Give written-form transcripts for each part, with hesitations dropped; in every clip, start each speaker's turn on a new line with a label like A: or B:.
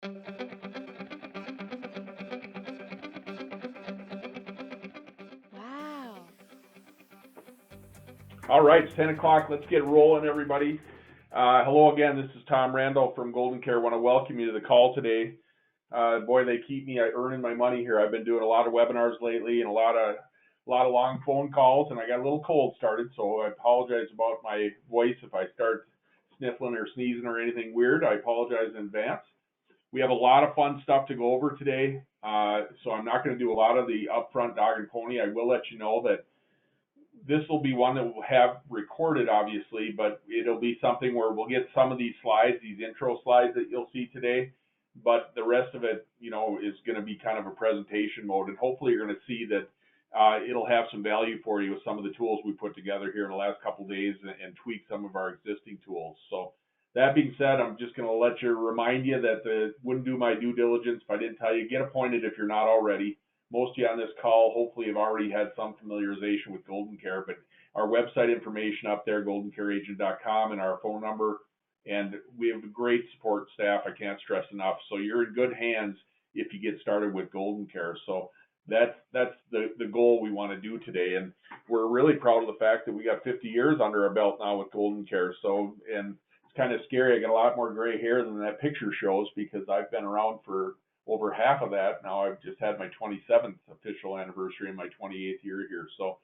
A: Wow.
B: All right, it's 10 o'clock. Let's get rolling, everybody. Hello again. This is Tom Randall from GoldenCare. I want to welcome you to the call today. Boy, they keep me earning my money here. I've been doing a lot of webinars lately and a lot of long phone calls, and I got a little cold started, so I apologize about my voice if I start sniffling or sneezing or anything weird. I apologize in advance. We have a lot of fun stuff to go over today, so I'm not going to do a lot of the upfront dog and pony. I will let you know that this will be one that we'll have recorded, obviously, but it'll be something where we'll get some of these slides, these intro slides that you'll see today, but the rest of it, is going to be kind of a presentation mode, and hopefully you're going to see that it'll have some value for you with some of the tools we put together here in the last couple of days and tweak some of our existing tools. So that being said, I'm just going to remind you that wouldn't do my due diligence if I didn't tell you, get appointed if you're not already. Most of you on this call hopefully have already had some familiarization with GoldenCare, but our website information up there, goldencareagent.com, and our phone number. And we have a great support staff. I can't stress enough. So you're in good hands if you get started with GoldenCare. So that's the goal we want to do today. And we're really proud of the fact that we got 50 years under our belt now with GoldenCare. So, and it's kind of scary. I got a lot more gray hair than that picture shows because I've been around for over half of that. Now I've just had my 27th official anniversary and my 28th year here. So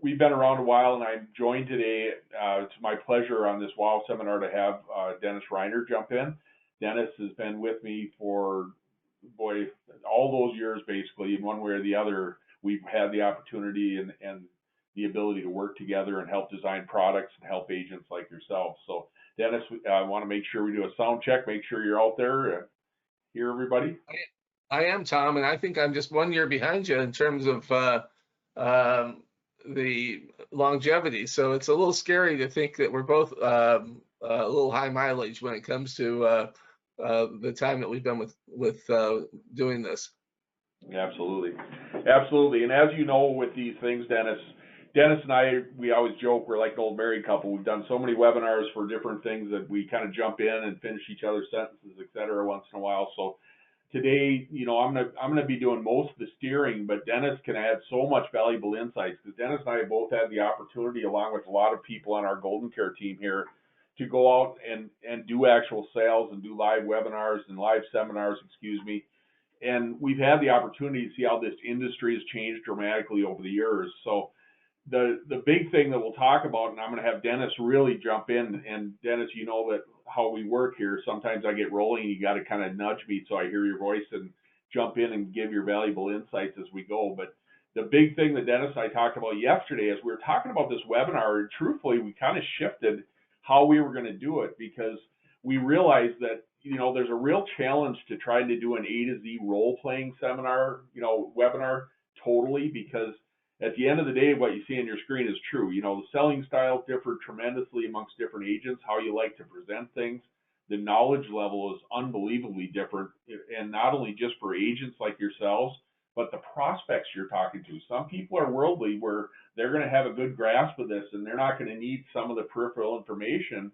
B: we've been around a while, and I'm joined today. It's my pleasure on this WOW seminar to have Dennis Reiner jump in. Dennis has been with me for, boy, all those years basically. In one way or the other, we've had the opportunity and the ability to work together and help design products and help agents like yourself. So Dennis, I want to make sure we do a sound check, make sure you're out there. Hear everybody?
C: I am, Tom, and I think I'm just 1 year behind you in terms of the longevity. So it's a little scary to think that we're both a little high mileage when it comes to the time that we've been with doing this.
B: Absolutely. Absolutely. And as you know, with these things, Dennis and I, we always joke we're like an old married couple. We've done so many webinars for different things that we kind of jump in and finish each other's sentences, et cetera, once in a while. So today, I'm gonna be doing most of the steering, but Dennis can add so much valuable insights because Dennis and I both had the opportunity, along with a lot of people on our GoldenCare team here, to go out and do actual sales and do live webinars and live seminars, and we've had the opportunity to see how this industry has changed dramatically over the years. So the big thing that we'll talk about, and I'm going to have Dennis really jump in, and Dennis, you know that how we work here. Sometimes I get rolling, you got to kind of nudge me so I hear your voice and jump in and give your valuable insights as we go. But the big thing that Dennis and I talked about yesterday is we were talking about this webinar, and truthfully, we kind of shifted how we were going to do it because we realized that there's a real challenge to trying to do an A to Z role playing seminar, webinar totally, because at the end of the day, what you see on your screen is true. The selling styles differ tremendously amongst different agents, how you like to present things. The knowledge level is unbelievably different, and not only just for agents like yourselves, but the prospects you're talking to. Some people are worldly where they're going to have a good grasp of this, and they're not going to need some of the peripheral information.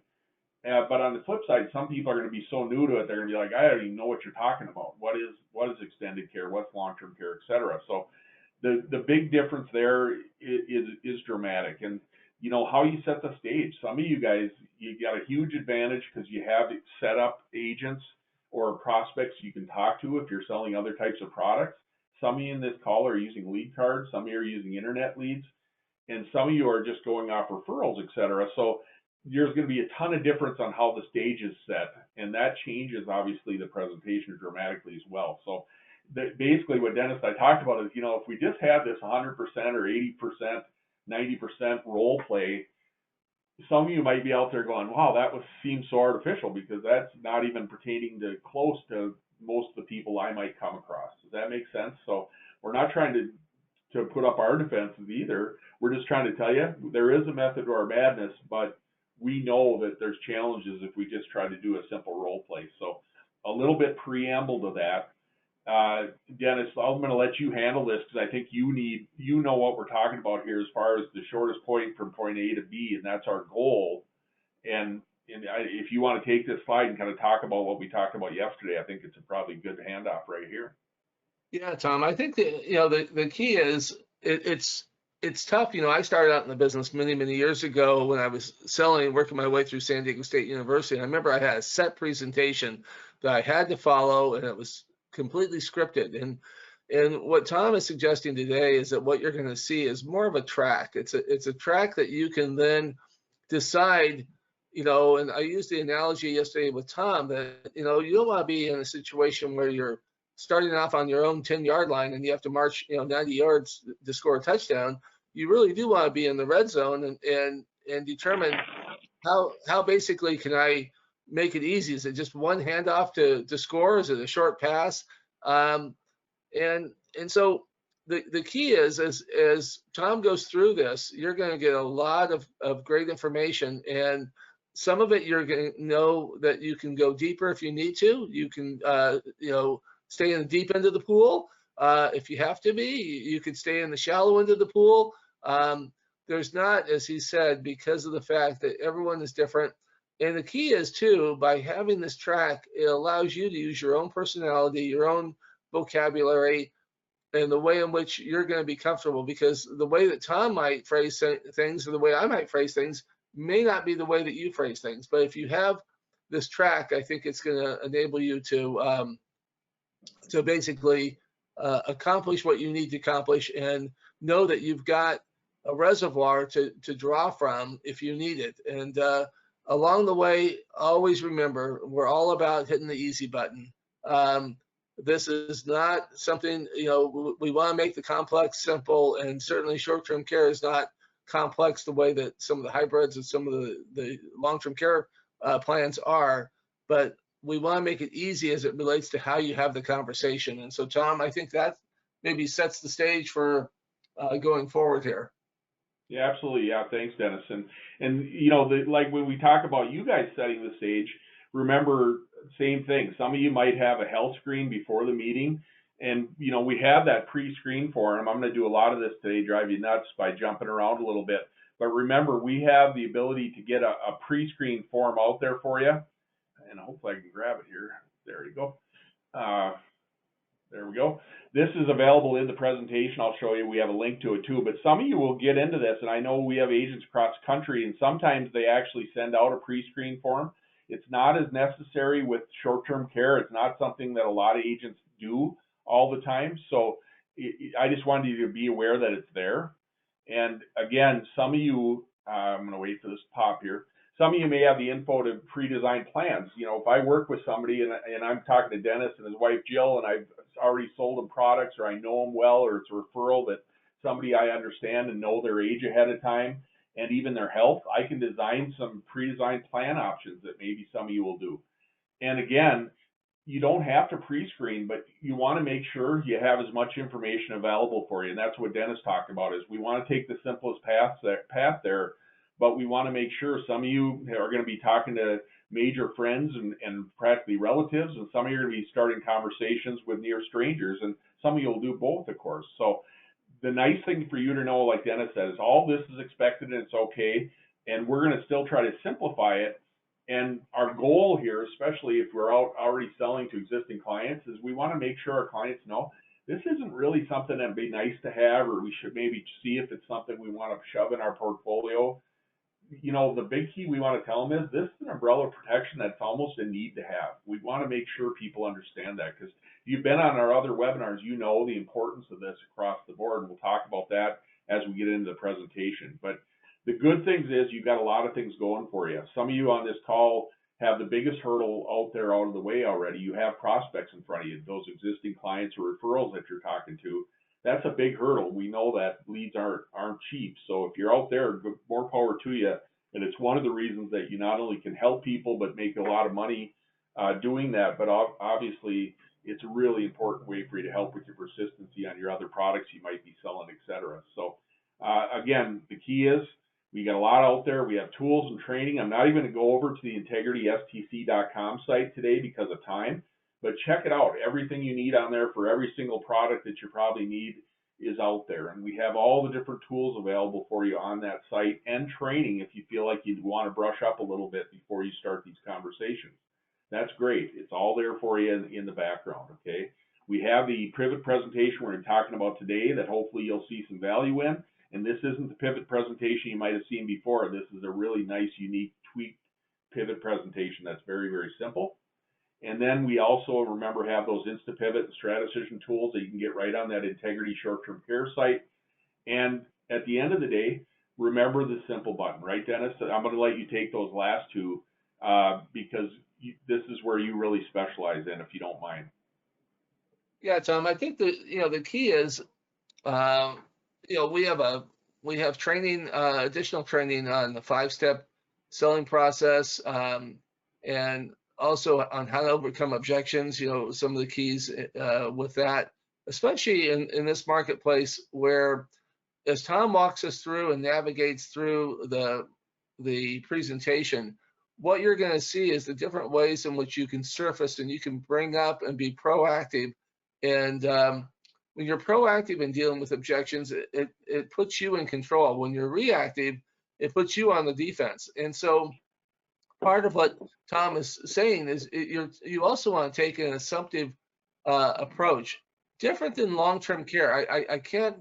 B: But on the flip side, some people are going to be so new to it, they're going to be like, I don't even know what you're talking about. What is extended care? What's long-term care, et cetera. So the big difference there is dramatic. And how you set the stage. Some of you guys, you got a huge advantage because you have set up agents or prospects you can talk to if you're selling other types of products. Some of you in this call are using lead cards, some of you are using internet leads, and some of you are just going off referrals, et cetera. So there's going to be a ton of difference on how the stage is set, and that changes obviously the presentation dramatically as well. So basically what Dennis and I talked about is, if we just had this 100% or 80%, 90% role play, some of you might be out there going, wow, seems so artificial, because that's not even pertaining to close to most of the people I might come across. Does that make sense? So we're not trying to put up our defenses either. We're just trying to tell you there is a method to our madness, but we know that there's challenges if we just try to do a simple role play. So a little bit preamble to that. Dennis, I'm going to let you handle this because I think you know what we're talking about here as far as the shortest point from point A to B, and that's our goal. And if you want to take this slide and kind of talk about what we talked about yesterday, I think it's a probably good handoff right here.
C: Yeah, Tom, I think that, the key is it's tough. I started out in the business many, many years ago when I was selling, working my way through San Diego State University. And I remember I had a set presentation that I had to follow, and it was completely scripted. And what Tom is suggesting today is that what you're going to see is more of a track. It's a track that you can then decide, and I used the analogy yesterday with Tom that, you don't want to be in a situation where you're starting off on your own 10-yard line and you have to march, 90 yards to score a touchdown. You really do want to be in the red zone and determine how basically can I make it easy? Is it just one handoff to score? Is it a short pass? And so the key is as Tom goes through this, you're going to get a lot of great information, and some of it you're going to know that you can go deeper if you need to. You can stay in the deep end of the pool if you have to be. You could stay in the shallow end of the pool. There's not, as he said, because of the fact that everyone is different. And the key is too, by having this track, it allows you to use your own personality, your own vocabulary, and the way in which you're going to be comfortable, because the way that Tom might phrase things or the way I might phrase things may not be the way that you phrase things. But if you have this track, I think it's going to enable you to basically accomplish what you need to accomplish and know that you've got a reservoir to draw from if you need it. And along the way, always remember, we're all about hitting the easy button. This is not something, we want to make the complex simple, and certainly short-term care is not complex the way that some of the hybrids and some of the long-term care plans are, but we want to make it easy as it relates to how you have the conversation. And so, Tom, I think that maybe sets the stage for going forward here.
B: Yeah, absolutely. Yeah, thanks, Dennis. And like when we talk about you guys setting the stage, remember, same thing. Some of you might have a health screen before the meeting, and we have that pre-screen for them. I'm going to do a lot of this today, drive you nuts by jumping around a little bit. But remember, we have the ability to get a pre-screen form out there for you, and hopefully I can grab it here. There you go. There we go. This is available in the presentation. I'll show you. We have a link to it too. But some of you will get into this, and I know we have agents across the country, and sometimes they actually send out a pre-screen form. It's not as necessary with short-term care. It's not something that a lot of agents do all the time. So I just wanted you to be aware that it's there. And again, some of you, I'm going to wait for this to pop here. Some of you may have the info to pre-designed plans. If I work with somebody and I'm talking to Dennis and his wife Jill, and I've already sold them products, or I know them well, or it's a referral that somebody I understand and know their age ahead of time and even their health, I can design some pre-designed plan options that maybe some of you will do. And again, you don't have to pre-screen, but you want to make sure you have as much information available for you. And that's what Dennis talked about, is we want to take the simplest path there, but we want to make sure some of you are going to be talking to major friends and practically relatives, and some of you are going to be starting conversations with near strangers, and some of you will do both, of course. So the nice thing for you to know, like Dennis said, is all this is expected and it's okay, and we're going to still try to simplify it. And our goal here, especially if we're already selling to existing clients, is we want to make sure our clients know this isn't really something that'd be nice to have, or we should maybe see if it's something we want to shove in our portfolio. The big key we want to tell them is this is an umbrella protection that's almost a need to have. We want to make sure people understand that, because you've been on our other webinars, the importance of this across the board, and we'll talk about that as we get into the presentation. But the good things is you've got a lot of things going for you. Some of you on this call have the biggest hurdle out of the way already. You have prospects in front of you, those existing clients or referrals that you're talking to. That's a big hurdle. We know that leads aren't cheap. So if you're out there, more power to you. And it's one of the reasons that you not only can help people, but make a lot of money doing that. But obviously, it's a really important way for you to help with your persistency on your other products you might be selling, et cetera. So again, the key is we got a lot out there. We have tools and training. I'm not even going to go over to the integritystc.com site today because of time, but check it out. Everything you need on there for every single product that you probably need is out there, and we have all the different tools available for you on that site, and training if you feel like you'd want to brush up a little bit before you start these conversations. That's great. It's all there for you in the background, okay? We have the pivot presentation we're talking about today that hopefully you'll see some value in, and this isn't the pivot presentation you might have seen before. This is a really nice, unique, tweaked pivot presentation that's very, very simple. And then we also, remember, have those InstaPivot and StrataDecision tools that you can get right on that Integrity Short-Term Care site. And at the end of the day, remember the simple button, right, Dennis? I'm going to let you take those last two because this is where you really specialize in, if you don't mind.
C: Yeah, Tom, I think the key is, we have training, additional training on the 5-step selling process, and also on how to overcome objections. Some of the keys with that, especially in this marketplace where, as Tom walks us through and navigates through the presentation, what you're going to see is the different ways in which you can surface and you can bring up and be proactive. And when you're proactive in dealing with objections, it puts you in control. When you're reactive, it puts you on the defense. And so part of what Tom is saying is you also want to take an assumptive approach, different than long-term care. I can't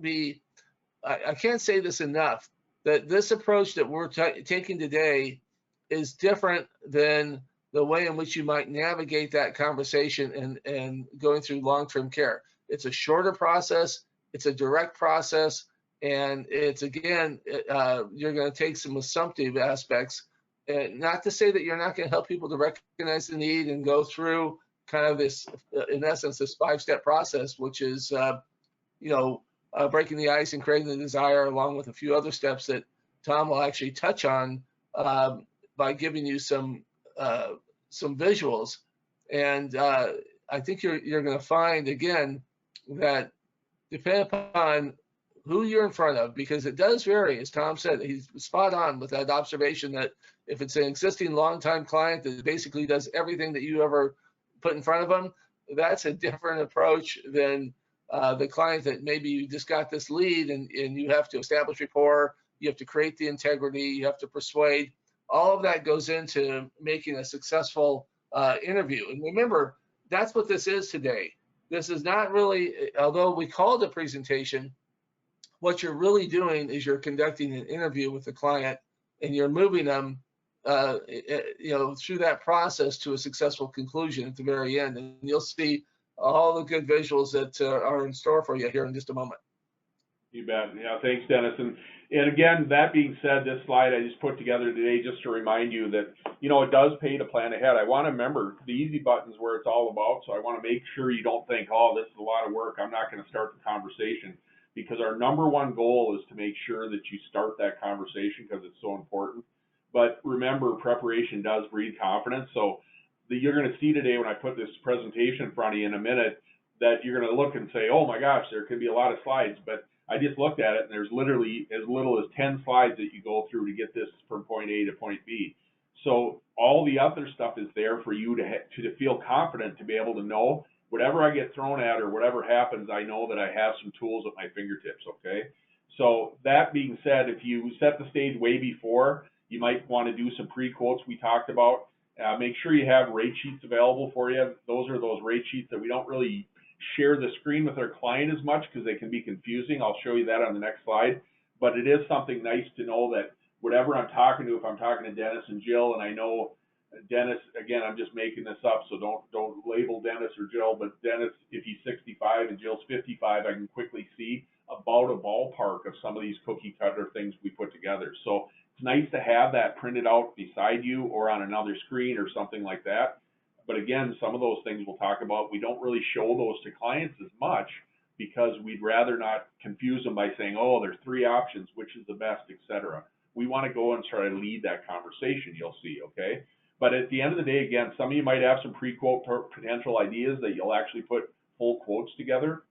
C: say this enough, that this approach that we're taking today is different than the way in which you might navigate that conversation and going through long-term care. It's a shorter process, it's a direct process, and it's, again, you're going to take some assumptive aspects. Not to say that you're not going to help people to recognize the need and go through kind of this, in essence, this 5-step process, which is, breaking the ice and creating the desire, along with a few other steps that Tom will actually touch on by giving you some visuals. And I think you're going to find, again, that depending upon who you're in front of, because it does vary, as Tom said, he's spot on with that observation that if it's an existing longtime client that basically does everything that you ever put in front of them, that's a different approach than the client that maybe you just got this lead and you have to establish rapport, you have to create the integrity, you have to persuade. All of that goes into making a successful interview. And remember, that's what this is today. This is not really, although we call it a presentation, what you're really doing is you're conducting an interview with the client and you're moving them through that process to a successful conclusion at the very end. And you'll see all the good visuals that are in store for you here in just a moment.
B: You bet. Yeah, thanks, Dennis. And again, that being said, this slide I just put together today just to remind you that, it does pay to plan ahead. I want to remember the easy buttons where it's all about. So I want to make sure you don't think, oh, this is a lot of work, I'm not going to start the conversation. Because our number one goal is to make sure that you start that conversation because it's so important. But remember, preparation does breed confidence. So you're going to see today when I put this presentation in front of you in a minute that you're going to look and say, oh my gosh, there could be a lot of slides. But I just looked at it and there's literally as little as 10 slides that you go through to get this from point A to point B. So all the other stuff is there for you to feel confident to be able to know whatever I get thrown at or whatever happens, I know that I have some tools at my fingertips, okay? So that being said, if you set the stage way before, you might want to do some pre-quotes we talked about. Make sure you have rate sheets available for you. Those are those rate sheets that we don't really share the screen with our client as much because they can be confusing. I'll show you that on the next slide. But it is something nice to know that whatever I'm talking to, if I'm talking to Dennis and Jill, and I know Dennis, again, I'm just making this up, so don't label Dennis or Jill, but Dennis, if he's 65 and Jill's 55, I can quickly see about a ballpark of some of these cookie cutter things we put together. So it's nice to have that printed out beside you or on another screen or something like that. But again, some of those things we'll talk about, we don't really show those to clients as much because we'd rather not confuse them by saying, oh, there's 3 options, which is the best, etc. We want to go and try to lead that conversation, you'll see, okay? But at the end of the day, again, some of you might have some pre-quote potential ideas that you'll actually put full quotes together.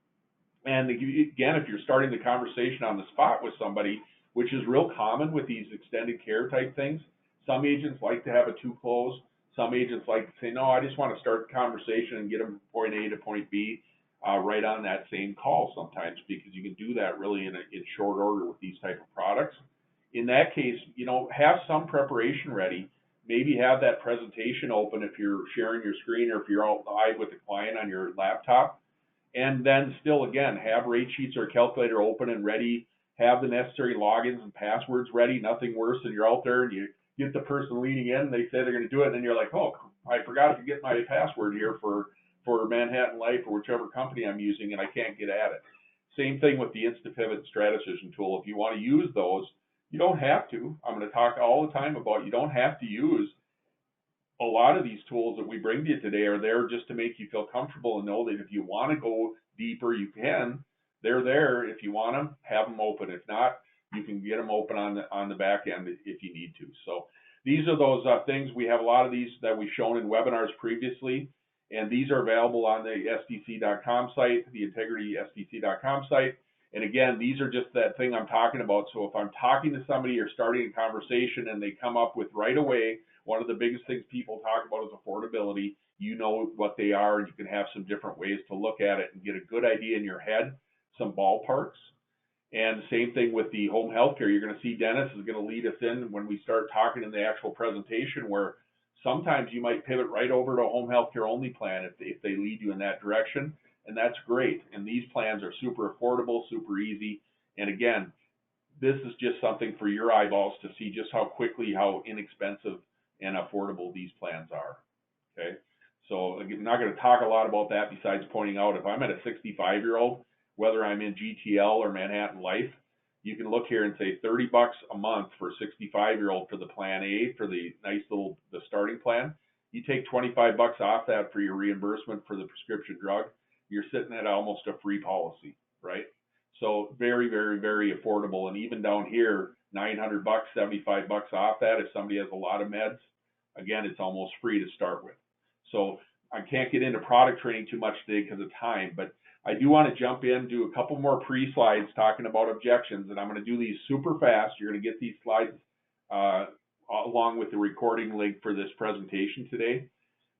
B: And again, if you're starting the conversation on the spot with somebody, which is real common with these extended care type things, some agents like to have a 2 close. Some agents like to say, no, I just want to start the conversation and get them from point A to point B. right on that same call sometimes, because you can do that really in short order with these type of products. In that case, have some preparation ready. Maybe have that presentation open if you're sharing your screen, or if you're out live with the client on your laptop. And then still, again, have rate sheets or calculator open and ready. Have the necessary logins and passwords ready. Nothing worse than you're out there and you get the person leaning in and they say they're going to do it, and then you're like, oh, I forgot to get my password here for Manhattan Life or whichever company I'm using, and I can't get at it. Same thing with the InstaPivot StrataCision tool. If you want to use those, you don't have to. I'm going to talk all the time about you don't have to use. A lot of these tools that we bring to you today are there just to make you feel comfortable and know that if you want to go deeper, you can. They're there. If you want them, have them open. If not, you can get them open on the back end if you need to. So these are those things. We have a lot of these that we've shown in webinars previously, and these are available on the STC.com site, the IntegritySTC.com site. And again, these are just that thing I'm talking about. So if I'm talking to somebody or starting a conversation and they come up with right away, one of the biggest things people talk about is affordability. You know what they are, and you can have some different ways to look at it and get a good idea in your head, some ballparks. And same thing with the home health care. You're going to see Dennis is going to lead us in when we start talking in the actual presentation, where sometimes you might pivot right over to a home health care only plan if they lead you in that direction. And that's great. And these plans are super affordable, super easy. And again, this is just something for your eyeballs to see just how inexpensive and affordable these plans are. Okay. So I'm not going to talk a lot about that besides pointing out if I'm at a 65-year-old, whether I'm in GTL or Manhattan Life, you can look here and say $30 a month for a 65-year-old for the plan A, for the nice little, the starting plan. You take $25 off that for your reimbursement for the prescription drug, you're sitting at almost a free policy, right? So very, very, very affordable. And even down here, $900, $75 off that. If somebody has a lot of meds, again, it's almost free to start with. So I can't get into product training too much today because of time, but I do want to jump in, do a couple more pre-slides talking about objections, and I'm going to do these super fast. You're going to get these slides along with the recording link for this presentation today.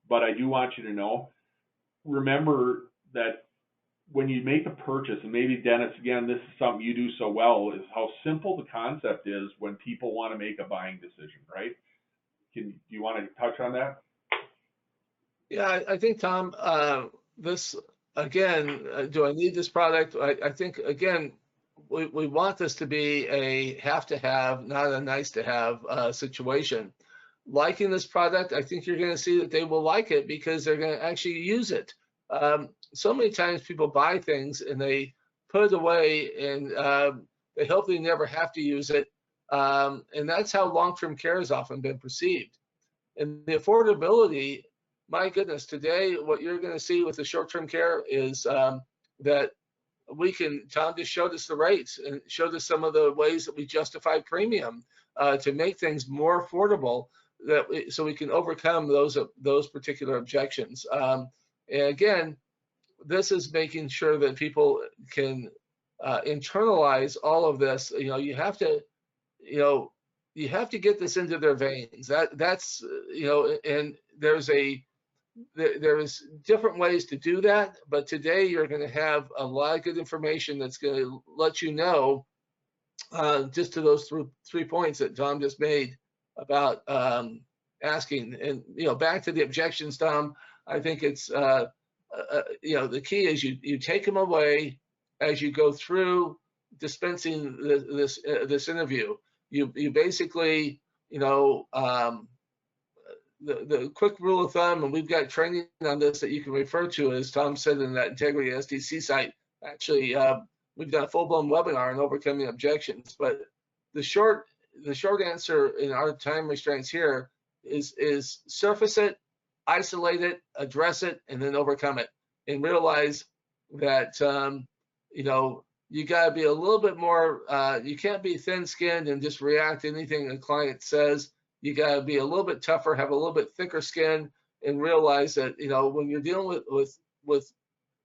B: But I do want you to know, remember that when you make a purchase, and maybe Dennis, again, this is something you do so well, is how simple the concept is when people want to make a buying decision, right? Do you want to touch on that?
C: Yeah, I think, Tom, this, again, do I need this product? I think, again, we want this to be a have to have, not a nice to have situation. Liking this product, I think you're going to see that they will like it because they're going to actually use it. So many times people buy things and they put it away and they hope they never have to use it. And that's how long-term care has often been perceived. And the affordability, my goodness, today what you're going to see with the short-term care is that we can, Tom just showed us the rates and showed us some of the ways that we justify premium to make things more affordable, so we can overcome those particular objections. And again, this is making sure that people can internalize all of this. You have to get this into their veins. That's and there's different ways to do that, but today you're going to have a lot of good information that's going to let you know just to those three points that Tom just made about asking. And back to the objections, Tom, I think it's the key is you take them away as you go through dispensing this interview. You basically the quick rule of thumb, and we've got training on this that you can refer to, as Tom said in that Integrity STC site. Actually, we've done a full-blown webinar on overcoming objections. But the short answer in our time restraints here is surface it, isolate it, address it, and then overcome it. And realize that you got to be a little bit more. You can't be thin-skinned and just react to anything a client says. You got to be a little bit tougher, have a little bit thicker skin, and realize that when you're dealing with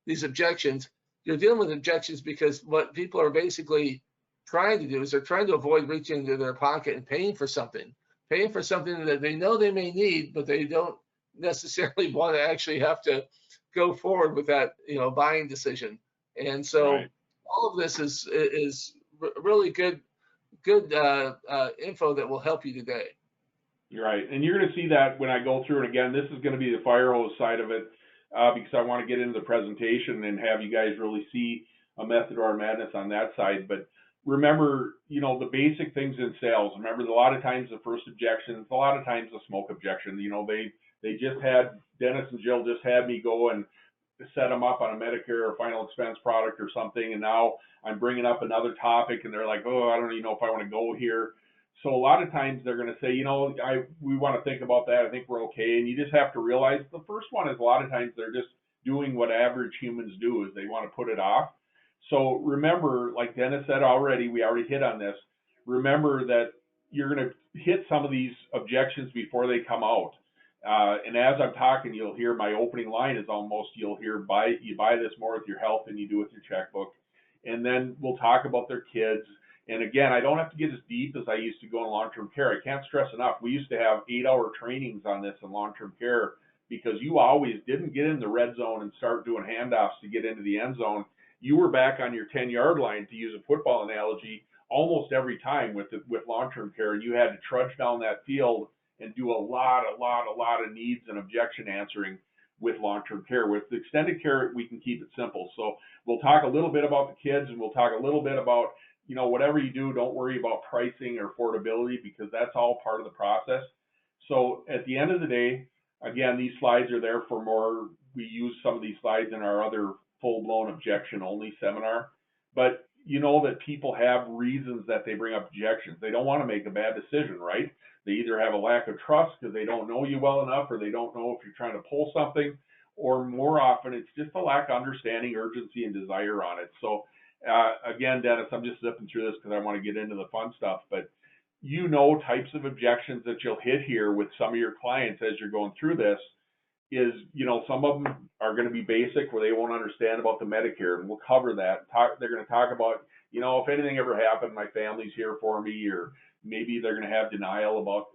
C: these objections, you're dealing with objections because what people are basically trying to do is they're trying to avoid reaching into their pocket and paying for something that they know they may need, but they don't necessarily want to actually have to go forward with that, buying decision. And so
B: Right.
C: all of this is really good info that will help you today.
B: You're right. And you're going to see that when I go through it again. This is going to be the fire hose side of it, because I want to get into the presentation and have you guys really see a method of our madness on that side. But remember, the basic things in sales. Remember, a lot of times the first objection, a lot of times the smoke objection. They just had, Dennis and Jill just had me go and set them up on a Medicare or final expense product or something, and now I'm bringing up another topic, and they're like, oh, I don't even know if I want to go here. So a lot of times they're going to say, we want to think about that. I think we're okay. And you just have to realize the first one is a lot of times they're just doing what average humans do, is they want to put it off. So remember, like Dennis said already, we already hit on this. Remember that you're going to hit some of these objections before they come out. And as I'm talking, you'll hear my opening line is almost, you'll hear, you buy this more with your health than you do with your checkbook. And then we'll talk about their kids. And again, I don't have to get as deep as I used to go in long-term care. I can't stress enough. We used to have 8-hour trainings on this in long-term care, because you always didn't get in the red zone and start doing handoffs to get into the end zone. You were back on your 10-yard line, to use a football analogy, almost every time with long-term care. And you had to trudge down that field and do a lot of needs and objection answering with long-term care. With extended care, we can keep it simple. So we'll talk a little bit about the kids, and we'll talk a little bit about, whatever you do, don't worry about pricing or affordability, because that's all part of the process. So at the end of the day, again, these slides are there for more. We use some of these slides in our other full-blown objection-only seminar. But you know that people have reasons that they bring up objections. They don't want to make a bad decision, right? They either have a lack of trust because they don't know you well enough, or they don't know if you're trying to pull something, or more often it's just a lack of understanding, urgency, and desire on it. So again, Dennis, I'm just zipping through this because I want to get into the fun stuff, but types of objections that you'll hit here with some of your clients as you're going through this is, some of them are going to be basic, where they won't understand about the Medicare, and we'll cover that. They're going to talk about, if anything ever happened, my family's here for me, or maybe they're going to have denial about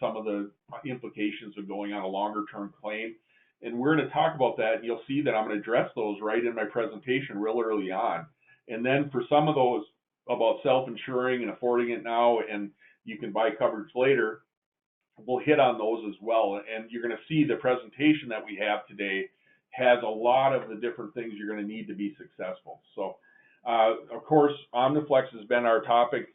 B: some of the implications of going on a longer term claim. And we're going to talk about that, and you'll see that I'm going to address those right in my presentation real early on. And then for some of those about self-insuring and affording it now, and you can buy coverage later, we'll hit on those as well. And you're going to see the presentation that we have today has a lot of the different things you're going to need to be successful. So, of course, Omniflex has been our topic.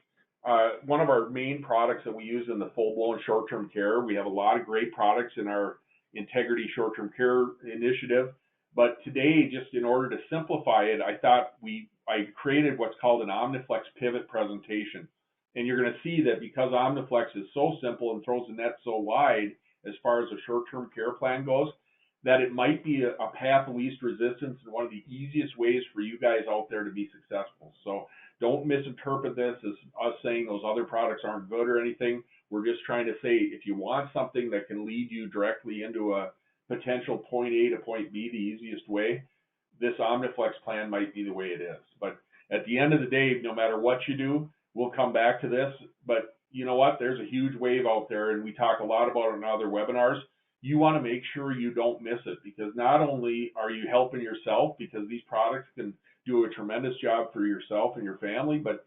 B: One of our main products that we use in the full-blown short-term care. We have a lot of great products in our Integrity Short-Term Care initiative. But today, just in order to simplify it, I created what's called an Omniflex pivot presentation. And you're going to see that because Omniflex is so simple and throws the net so wide as far as a short-term care plan goes, that it might be a path of least resistance and one of the easiest ways for you guys out there to be successful. So don't misinterpret this as us saying those other products aren't good or anything. We're just trying to say, if you want something that can lead you directly into a potential point A to point B the easiest way, this Omniflex plan might be the way it is. But at the end of the day, no matter what you do, we'll come back to this. But you know what? There's a huge wave out there, and we talk a lot about it in other webinars. You want to make sure you don't miss it, because not only are you helping yourself, because these products can do a tremendous job for yourself and your family, but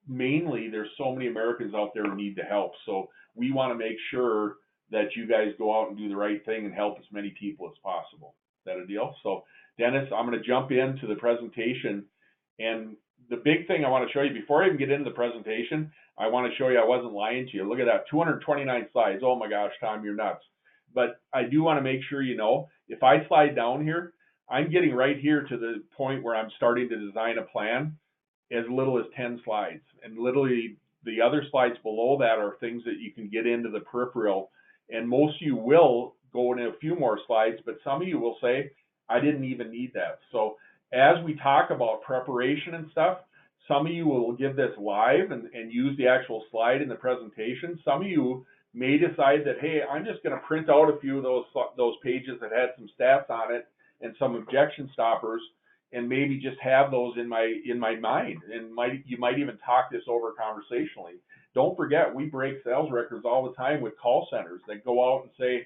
B: mainly there's so many Americans out there who need the help. So we want to make sure that you guys go out and do the right thing and help as many people as possible. Is that a deal? So Dennis, I'm going to jump into the presentation. And the big thing I want to show you before I even get into the presentation, I want to show you I wasn't lying to you. Look at that, 229 slides. Oh my gosh, Tom, you're nuts. But I do want to make sure you know, if I slide down here, I'm getting right here to the point where I'm starting to design a plan as little as 10 slides. And literally the other slides below that are things that you can get into the peripheral. And most of you will go into a few more slides, but some of you will say, I didn't even need that. So as we talk about preparation and stuff, some of you will give this live and use the actual slide in the presentation. Some of you may decide that, hey, I'm just going to print out a few of those pages that had some stats on it and some objection stoppers, and maybe just have those in my mind. And you might even talk this over conversationally. Don't forget, we break sales records all the time with call centers that go out and say,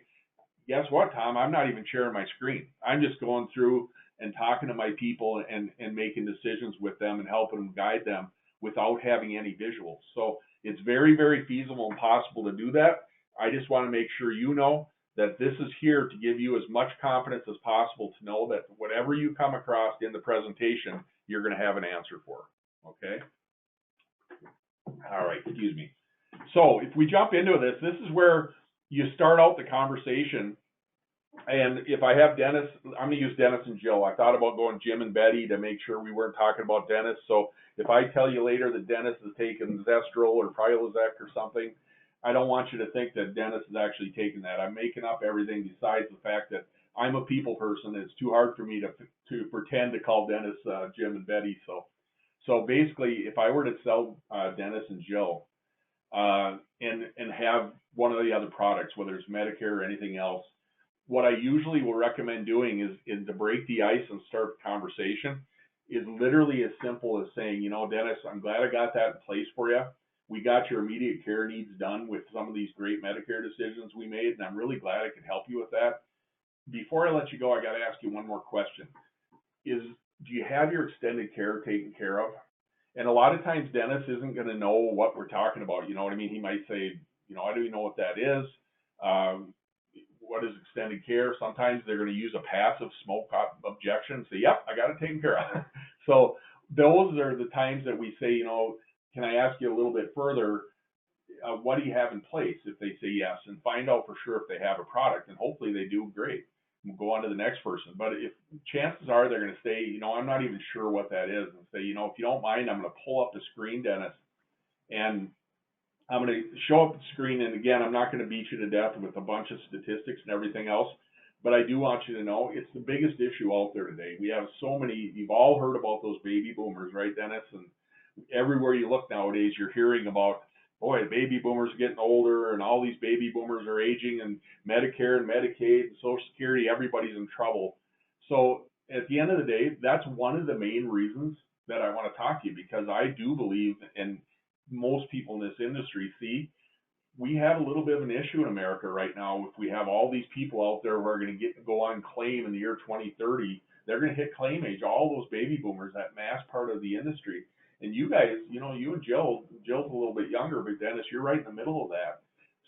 B: guess what, Tom? I'm not even sharing my screen. I'm just going through and talking to my people and making decisions with them and helping them guide them without having any visuals. So it's very, very feasible and possible to do that. I just want to make sure you know that this is here to give you as much confidence as possible to know that whatever you come across in the presentation, you're going to have an answer for. Okay? All right, excuse me. So if we jump into this, this is where you start out the conversation. And if I have Dennis, I'm going to use Dennis and Jill. I thought about going Jim and Betty to make sure we weren't talking about Dennis. So if I tell you later that Dennis has taken Zestrol or Prilosec or something, I don't want you to think that Dennis is actually taking that. I'm making up everything besides the fact that I'm a people person. It's too hard for me to pretend to call Dennis Jim and Betty. So basically, if I were to sell Dennis and Jill and have one of the other products, whether it's Medicare or anything else, what I usually will recommend doing is to break the ice and start the conversation is literally as simple as saying, you know, Dennis, I'm glad I got that in place for you. We got your immediate care needs done with some of these great Medicare decisions we made, and I'm really glad I could help you with that. Before I let you go, I got to ask you one more question. Do you have your extended care taken care of? And a lot of times Dennis isn't going to know what we're talking about. You know what I mean? He might say, you know, I don't even know what that is. What is extended care? Sometimes they're going to use a passive smoke objection and say, yep, I got it taken care of. So those are the times that we say, you know, can I ask you a little bit further? What do you have in place? If they say yes, and find out for sure if they have a product, and hopefully they do, great. We'll go on to the next person. But if chances are they're going to say, you know, I'm not even sure what that is, and say, you know, if you don't mind, I'm going to pull up the screen, Dennis, and I'm going to show up the screen. And again, I'm not going to beat you to death with a bunch of statistics and everything else, but I do want you to know it's the biggest issue out there today. We have so many, you've all heard about those baby boomers, right, Dennis? And everywhere you look nowadays, you're hearing about, boy, baby boomers are getting older and all these baby boomers are aging, and Medicare and Medicaid and Social Security, everybody's in trouble. So at the end of the day, that's one of the main reasons that I want to talk to you, because I do believe, and most people in this industry see, we have a little bit of an issue in America right now. If we have all these people out there who are going to go on claim in the year 2030, they're going to hit claim age, all those baby boomers, that mass part of the industry. And you guys, you know, you and Jill's a little bit younger, but Dennis, you're right in the middle of that.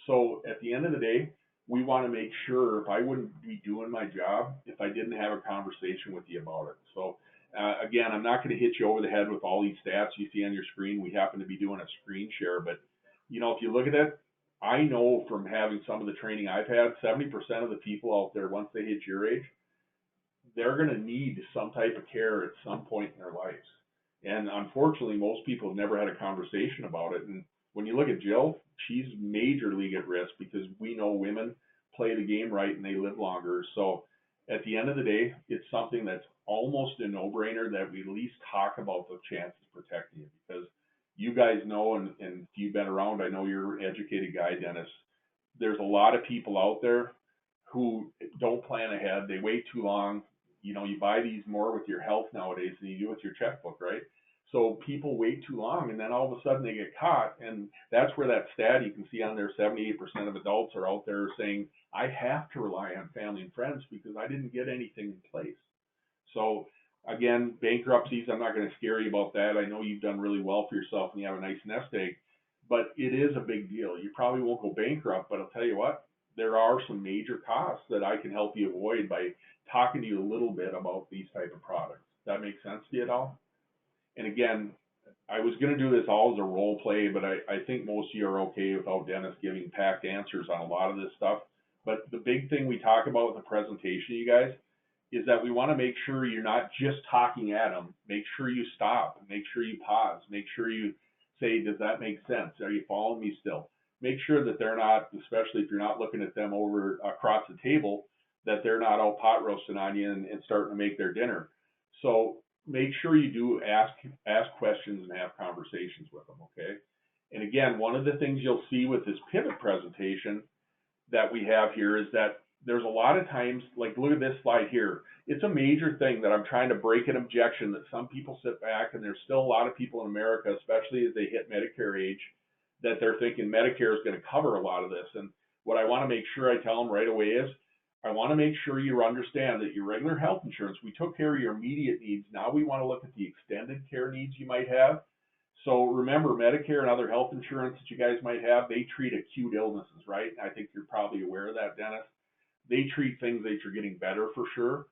B: So at the end of the day, we want to make sure, if I wouldn't be doing my job if I didn't have a conversation with you about it. So again, I'm not going to hit you over the head with all these stats you see on your screen. We happen to be doing a screen share, but you know, if you look at it, I know from having some of the training I've had, 70% of the people out there, once they hit your age, they're going to need some type of care at some point in their lives. And unfortunately, most people have never had a conversation about it. And when you look at Jill, she's major league at risk, because we know women play the game right and they live longer. So at the end of the day, it's something that's almost a no-brainer that we at least talk about the chances of protecting you, because you guys know, and if you've been around, I know you're an educated guy, Dennis, there's a lot of people out there who don't plan ahead. They wait too long. You know, you buy these more with your health nowadays than you do with your checkbook, right? So people wait too long, and then all of a sudden they get caught. And that's where that stat you can see on there, 78% of adults are out there saying, I have to rely on family and friends because I didn't get anything in place. So again, bankruptcies, I'm not going to scare you about that. I know you've done really well for yourself and you have a nice nest egg, but it is a big deal. You probably won't go bankrupt, but I'll tell you what, there are some major costs that I can help you avoid by talking to you a little bit about these type of products. Does that make sense to you at all? And again, I was going to do this all as a role play, but I think most of you are okay without Dennis giving packed answers on a lot of this stuff. But the big thing we talk about with the presentation, you guys, is that we want to make sure you're not just talking at them. Make sure you stop. Make sure you pause. Make sure you say, does that make sense? Are you following me still? Make sure that they're not, especially if you're not looking at them over across the table, that they're not all pot roasting on you and starting to make their dinner. So make sure you do ask questions and have conversations with them, okay? And again, one of the things you'll see with this pivot presentation that we have here is that there's a lot of times, like look at this slide here. It's a major thing that I'm trying to break an objection that some people sit back, and there's still a lot of people in America, especially as they hit Medicare age, that they're thinking Medicare is going to cover a lot of this. And what I want to make sure I tell them right away is, I want to make sure you understand that your regular health insurance, we took care of your immediate needs. Now we want to look at the extended care needs you might have. So remember, Medicare and other health insurance that you guys might have, they treat acute illnesses, right? I think you're probably aware of that, Dennis. They treat things that you're getting better for sure.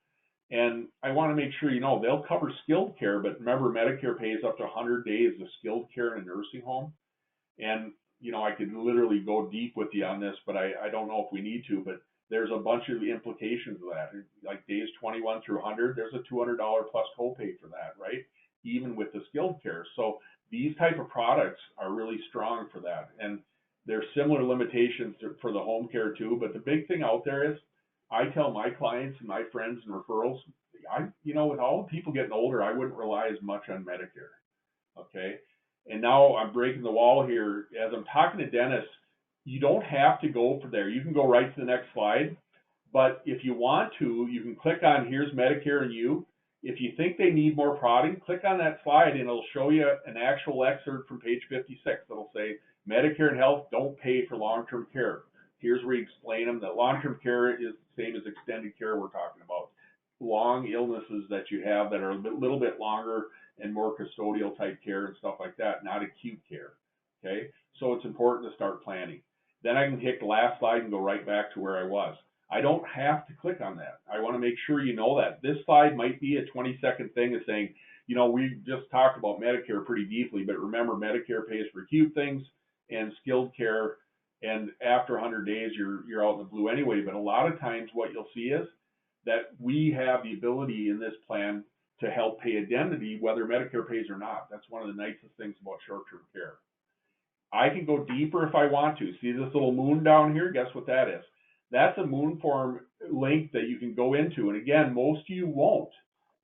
B: And I want to make sure you know they'll cover skilled care, but remember, Medicare pays up to 100 days of skilled care in a nursing home. And, you know, I could literally go deep with you on this, but I don't know if we need to, but there's a bunch of implications of that. Like days 21 through 100, there's a $200 plus copay for that, right? Even with the skilled care. So these type of products are really strong for that. And there's similar limitations for the home care too, but the big thing out there is I tell my clients and my friends and referrals, you know, with all the people getting older, I wouldn't rely as much on Medicare. Okay. And now I'm breaking the wall here. As I'm talking to dentists, you don't have to go for there. You can go right to the next slide. But if you want to, you can click on here's Medicare and you. If you think they need more prodding, click on that slide and it'll show you an actual excerpt from page 56. It'll say Medicare and health don't pay for long-term care. Here's where you explain them that long-term care is the same as extended care we're talking about. Long illnesses that you have that are a little bit longer and more custodial type care and stuff like that, not acute care. Okay, so it's important to start planning. Then I can hit the last slide and go right back to where I was. I don't have to click on that. I want to make sure you know that. This slide might be a 20-second thing of saying, you know, we just talked about Medicare pretty deeply, but remember Medicare pays for acute things and skilled care, and after 100 days you're out in the blue anyway. But a lot of times what you'll see is that we have the ability in this plan to help pay indemnity whether Medicare pays or not. That's one of the nicest things about short-term care. I can go deeper if I want to. See this little moon down here? Guess what that is? That's a Moonform link that you can go into. And again, most of you won't.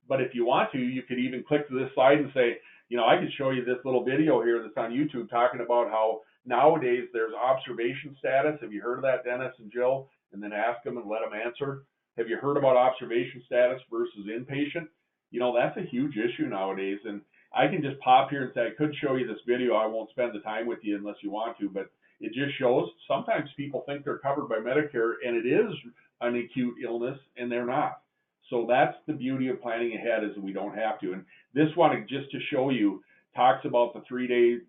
B: But if you want to, you could even click to this slide and say, you know, I could show you this little video here that's on YouTube talking about how nowadays there's observation status. Have you heard of that, Dennis and Jill? And then ask them and let them answer. Have you heard about observation status versus inpatient? You know, that's a huge issue nowadays. And I can just pop here and say, I could show you this video. I won't spend the time with you unless you want to, but it just shows sometimes people think they're covered by Medicare and it is an acute illness and they're not. So that's the beauty of planning ahead, is we don't have to. And this one, just to show you, talks about the 3-day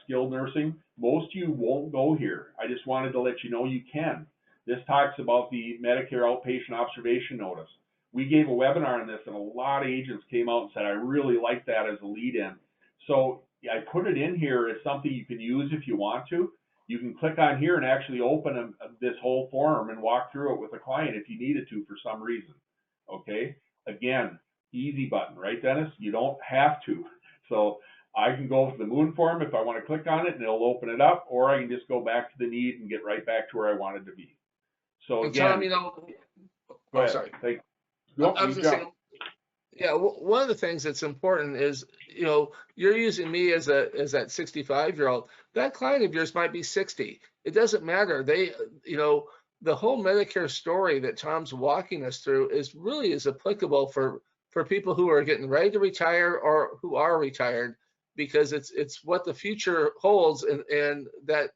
B: skilled nursing. Most of you won't go here. I just wanted to let you know you can. This talks about the Medicare outpatient observation notice. We gave a webinar on this and a lot of agents came out and said, I really like that as a lead-in. So I put it in here as something you can use if you want to. You can click on here and actually open this whole form and walk through it with a client if you needed to for some reason. Okay, again, easy button, right, Dennis? You don't have to. So I can go to the Moon form if I want to click on it and it'll open it up, or I can just go back to the need and get right back to where I wanted to be. So
C: And
B: again,
C: Tom, you know,
B: go ahead.
C: sorry.
B: Nope,
C: I was going to say, yeah, one of the things that's important is, you know, you're using me as that 65-year-old. That client of yours might be 60. It doesn't matter. They, you know, the whole Medicare story that Tom's walking us through is applicable for people who are getting ready to retire or who are retired, because it's what the future holds, and that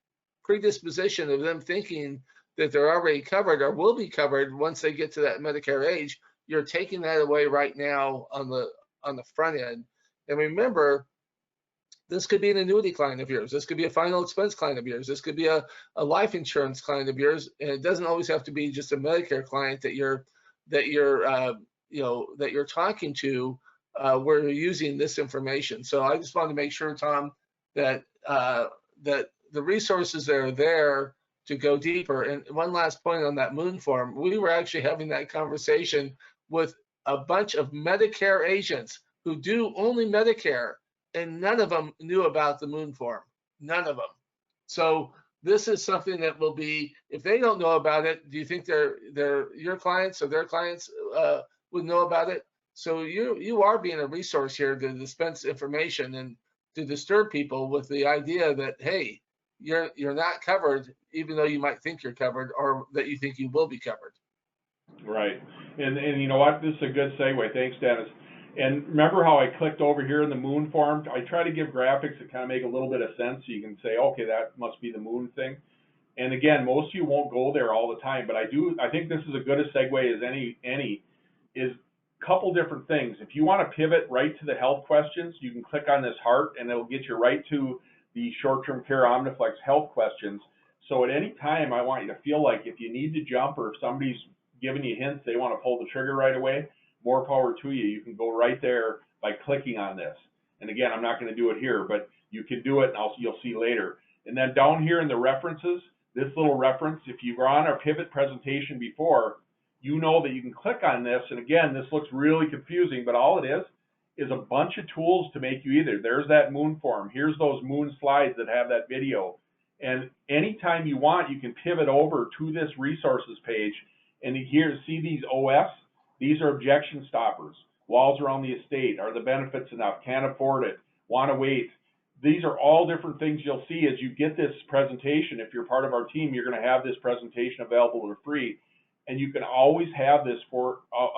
C: predisposition of them thinking that they're already covered or will be covered once they get to that Medicare age. You're taking that away right now on the front end. And remember, this could be an annuity client of yours. This could be a final expense client of yours. This could be a life insurance client of yours. And it doesn't always have to be just a Medicare client that you're talking to where you're using this information. So I just wanted to make sure, Tom, that that the resources that are there to go deeper. And one last point on that Moon form, we were actually having that conversation with a bunch of Medicare agents who do only Medicare, and none of them knew about the Moon form, none of them. So this is something that will be, if they don't know about it, do you think your clients or their clients would know about it? So you are being a resource here to dispense information and to disturb people with the idea that, hey, you're not covered, even though you might think you're covered, or that you think you will be covered.
B: Right. And you know what? This is a good segue. Thanks, Dennis. And remember how I clicked over here in the Moon form? I try to give graphics that kind of make a little bit of sense so you can say, okay, that must be the Moon thing. And again, most of you won't go there all the time, but I think this is as good a segue as any, is a couple different things. If you want to pivot right to the health questions, you can click on this heart and it'll get you right to the short-term care Omniflex health questions. So at any time, I want you to feel like if you need to jump or if somebody's giving you hints, they want to pull the trigger right away, more power to you. You can go right there by clicking on this. And again, I'm not going to do it here, but you can do it and you'll see later. And then down here in the references, this little reference, if you were on our pivot presentation before, you know that you can click on this. And again, this looks really confusing, but all it is a bunch of tools to make you either. There's that moon form. Here's those moon slides that have that video. And anytime you want, you can pivot over to this resources page. And here, see these OS? These are objection stoppers. Walls around the estate. Are the benefits enough? Can't afford it. Want to wait. These are all different things you'll see as you get this presentation. If you're part of our team, you're going to have this presentation available for free. And you can always have this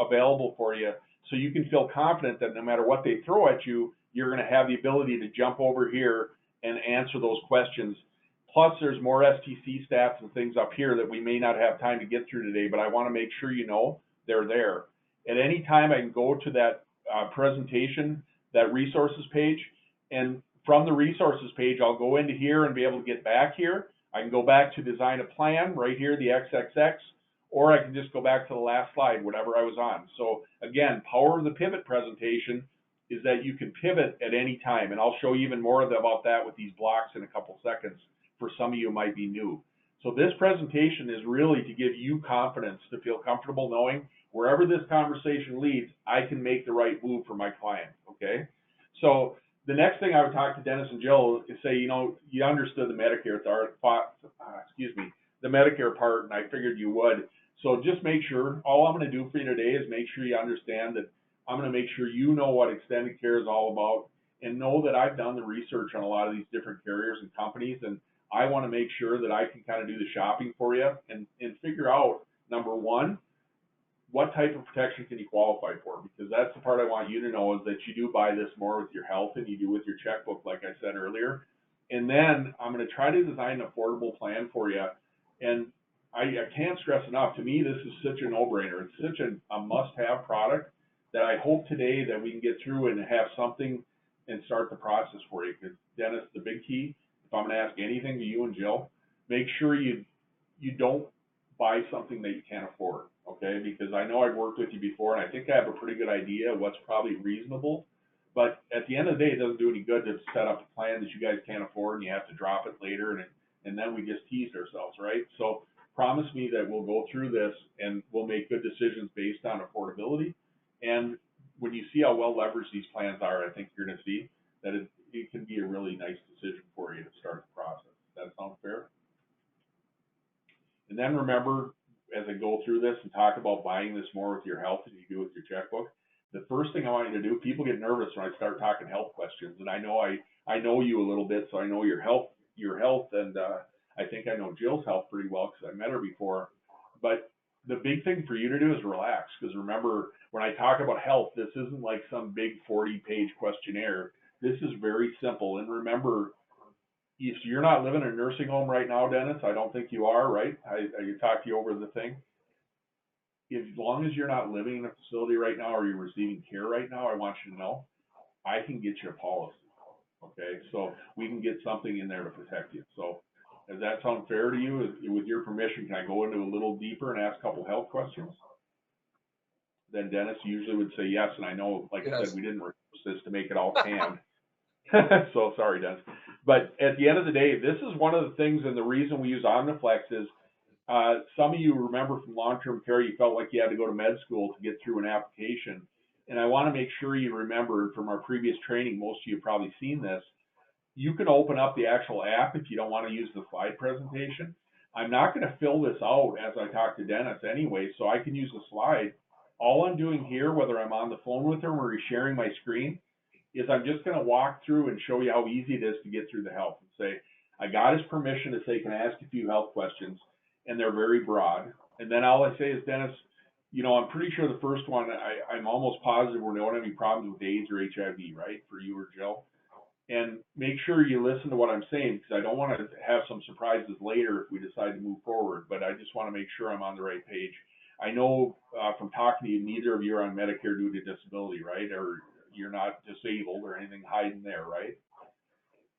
B: available for you, so you can feel confident that no matter what they throw at you, you're going to have the ability to jump over here and answer those questions. Plus, there's more STC stats and things up here that we may not have time to get through today, but I want to make sure you know they're there. At any time, I can go to that presentation, that resources page, and from the resources page, I'll go into here and be able to get back here. I can go back to design a plan right here, the XXX, or I can just go back to the last slide, whatever I was on. So again, power of the pivot presentation is that you can pivot at any time. And I'll show you even more about that with these blocks in a couple seconds for some of you who might be new. So this presentation is really to give you confidence, to feel comfortable knowing wherever this conversation leads, I can make the right move for my client, okay? So the next thing I would talk to Dennis and Jill is say, you know, you understood the Medicare the Medicare part, and I figured you would. So just make sure, all I'm going to do for you today is make sure you understand that I'm going to make sure you know what extended care is all about, and know that I've done the research on a lot of these different carriers and companies, and I want to make sure that I can kind of do the shopping for you and figure out, number one, what type of protection can you qualify for? Because that's the part I want you to know, is that you do buy this more with your health than you do with your checkbook, like I said earlier. And then I'm going to try to design an affordable plan for you. And I can't stress enough, to me, this is such a no-brainer. It's such a must-have product that I hope today that we can get through and have something and start the process for you. Because Dennis, the big key, if I'm going to ask anything to you and Jill, make sure you don't buy something that you can't afford, okay? Because I know I've worked with you before, and I think I have a pretty good idea of what's probably reasonable. But at the end of the day, it doesn't do any good to set up a plan that you guys can't afford and you have to drop it later, and then we just teased ourselves, right? So promise me that we'll go through this and we'll make good decisions based on affordability. And when you see how well leveraged these plans are, I think you're going to see that it can be a really nice decision for you to start the process. Does that sound fair? And then remember, as I go through this and talk about buying this more with your health than you do with your checkbook, the first thing I want you to do, people get nervous when I start talking health questions, and I know you a little bit, so I know your health, and I think I know Jill's health pretty well because I met her before. But the big thing for you to do is relax, because remember, when I talk about health, this isn't like some big 40-page questionnaire. This is very simple. And remember, if you're not living in a nursing home right now, Dennis, I don't think you are, right? I talked to you over the thing. As long as you're not living in a facility right now or you're receiving care right now, I want you to know, I can get you a policy, okay? So we can get something in there to protect you. So does that sound fair to you? With your permission, can I go into a little deeper and ask a couple health questions? Then Dennis usually would say yes, and I know, like I said, we didn't rehearse this to make it all canned. So sorry, Dennis. But at the end of the day, this is one of the things, and the reason we use Omniflex is some of you remember from long-term care, you felt like you had to go to med school to get through an application. And I want to make sure you remember from our previous training, most of you have probably seen this, you can open up the actual app if you don't want to use the slide presentation. I'm not going to fill this out as I talk to Dennis anyway, so I can use the slide. All I'm doing here, whether I'm on the phone with him or he's sharing my screen, is I'm just going to walk through and show you how easy it is to get through the health and say, I got his permission to say, can I ask a few health questions? And they're very broad. And then all I say is, Dennis, you know, I'm pretty sure the first one, I'm almost positive we don't have any problems with AIDS or HIV, right, for you or Jill? And make sure you listen to what I'm saying, because I don't want to have some surprises later if we decide to move forward, but I just want to make sure I'm on the right page. I know from talking to you, neither of you are on Medicare due to disability, right? Or you're not disabled or anything hiding there, right?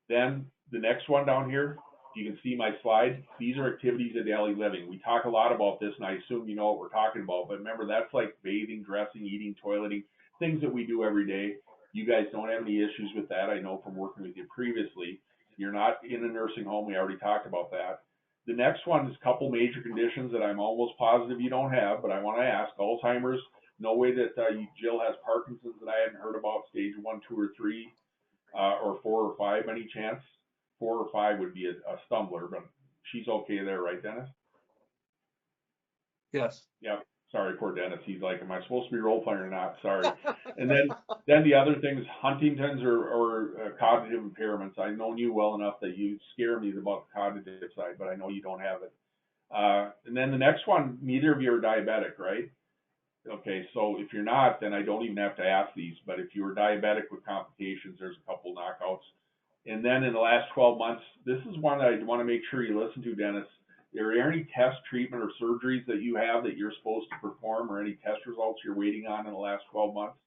B: Then the next one down here, you can see my slide. These are activities of daily living. We talk a lot about this, and I assume you know what we're talking about. But remember, that's like bathing, dressing, eating, toileting, things that we do every day. You guys don't have any issues with that. I know from working with you previously. You're not in a nursing home. We already talked about that. The next one is a couple major conditions that I'm almost positive you don't have, but I want to ask. Alzheimer's, no way that Jill has Parkinson's that I hadn't heard about, stage 1, 2, or 3 or 4 or 5, any chance? 4 or 5 would be a stumbler, but she's okay there, right, Dennis?
C: Yes.
B: Yeah. Sorry, poor Dennis. He's like, am I supposed to be role playing or not? Sorry. And then the other thing is Huntington's or cognitive impairments. I've known you well enough that you scare me about the cognitive side, but I know you don't have it. And then the next one, neither of you are diabetic, right? Okay, so if you're not, then I don't even have to ask these. But if you were diabetic with complications, there's a couple knockouts. And then in the last 12 months, this is one that I want to make sure you listen to, Dennis. Are there any test, treatment, or surgeries that you have that you're supposed to perform, or any test results you're waiting on in the last 12 months?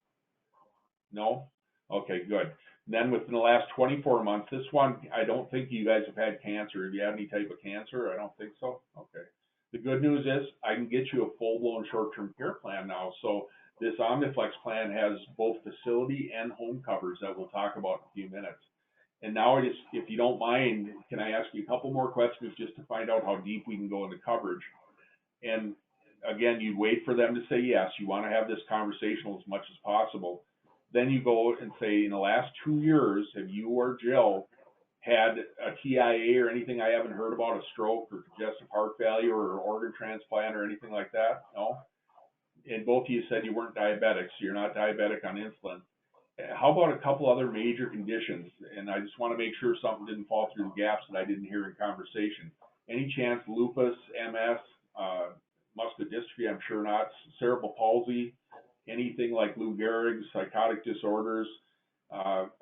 B: No? Okay, good. And then within the last 24 months, this one, I don't think you guys have had cancer. Have you had any type of cancer? I don't think so. Okay. The good news is I can get you a full-blown short-term care plan now. So this Omniflex plan has both facility and home coverage that we'll talk about in a few minutes. And now I just, if you don't mind, can I ask you a couple more questions just to find out how deep we can go into coverage? And again, you wait for them to say yes. You want to have this conversation as much as possible. Then you go and say, in the last 2 years, have you or Jill had a TIA or anything I haven't heard about, a stroke or congestive heart failure or an organ transplant or anything like that? No? And both of you said you weren't diabetic, so you're not diabetic on insulin. How about a couple other major conditions? And I just want to make sure something didn't fall through the gaps that I didn't hear in conversation. Any chance lupus, MS, muscular dystrophy? I'm sure not. Cerebral palsy, anything like Lou Gehrig's, psychotic disorders.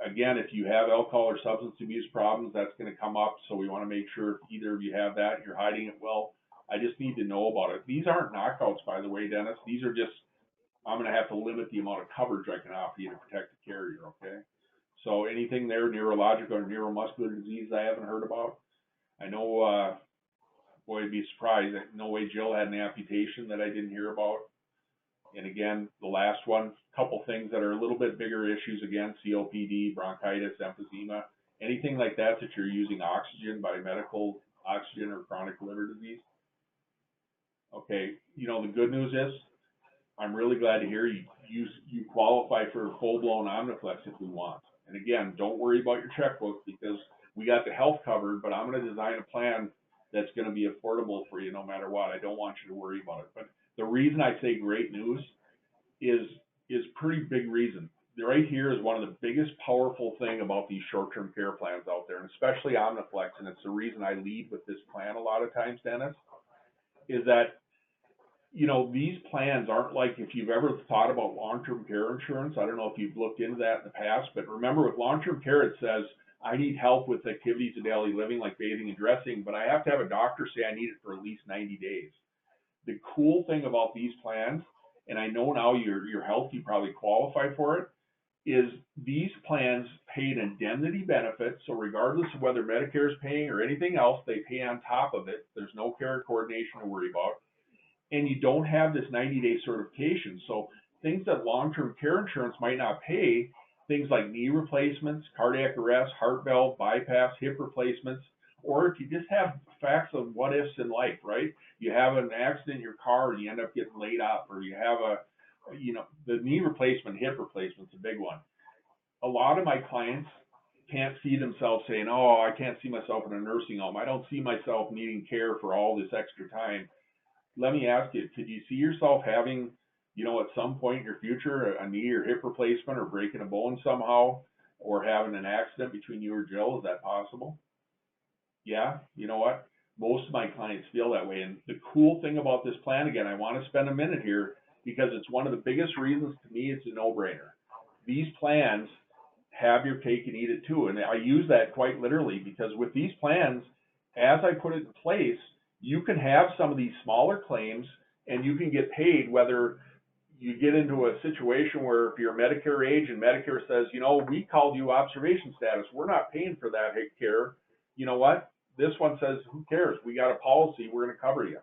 B: Again, if you have alcohol or substance abuse problems, that's going to come up. So we want to make sure if either of you have that, you're hiding it well. I just need to know about it. These aren't knockouts, by the way, Dennis. These are just, I'm going to have to limit the amount of coverage I can offer you to protect the carrier, okay? So anything there, neurological or neuromuscular disease I haven't heard about? I know, boy, I'd be surprised. No way Jill had an amputation that I didn't hear about. And again, the last one, couple things that are a little bit bigger issues again, COPD, bronchitis, emphysema, anything like that that you're using oxygen by medical oxygen or chronic liver disease. Okay, you know, the good news is I'm really glad to hear you qualify for a full-blown Omniflex if we want. And again, don't worry about your checkbook because we got the health covered, but I'm going to design a plan that's going to be affordable for you no matter what. I don't want you to worry about it. But the reason I say great news is pretty big reason. Right here is one of the biggest powerful thing about these short-term care plans out there, and especially Omniflex, and it's the reason I lead with this plan a lot of times, Dennis, is that you know, these plans aren't like if you've ever thought about long-term care insurance. I don't know if you've looked into that in the past, but remember with long-term care, it says, I need help with activities of daily living like bathing and dressing, but I have to have a doctor say I need it for at least 90 days. The cool thing about these plans, and I know now you're healthy, you probably qualify for it, is these plans pay an indemnity benefit. So regardless of whether Medicare is paying or anything else, they pay on top of it. There's no care coordination to worry about. And you don't have this 90-day certification. So things that long-term care insurance might not pay, things like knee replacements, cardiac arrest, heart valve, bypass, hip replacements, or if you just have facts of what ifs in life, right? You have an accident in your car and you end up getting laid up, or you have the knee replacement, hip replacement's a big one. A lot of my clients can't see themselves saying, oh, I can't see myself in a nursing home. I don't see myself needing care for all this extra time. Let me ask you, could you see yourself having, at some point in your future, a knee or hip replacement or breaking a bone somehow or having an accident between you or Jill? Is that possible? Yeah, you know what? Most of my clients feel that way. And the cool thing about this plan, again, I want to spend a minute here because it's one of the biggest reasons to me it's a no-brainer. These plans have your cake and eat it too. And I use that quite literally, because with these plans, as I put it in place, you can have some of these smaller claims and you can get paid, whether you get into a situation where if you're Medicare age and Medicare says, you know, we called you observation status, we're not paying for that care. You know what? This one says, who cares? We got a policy, we're going to cover you.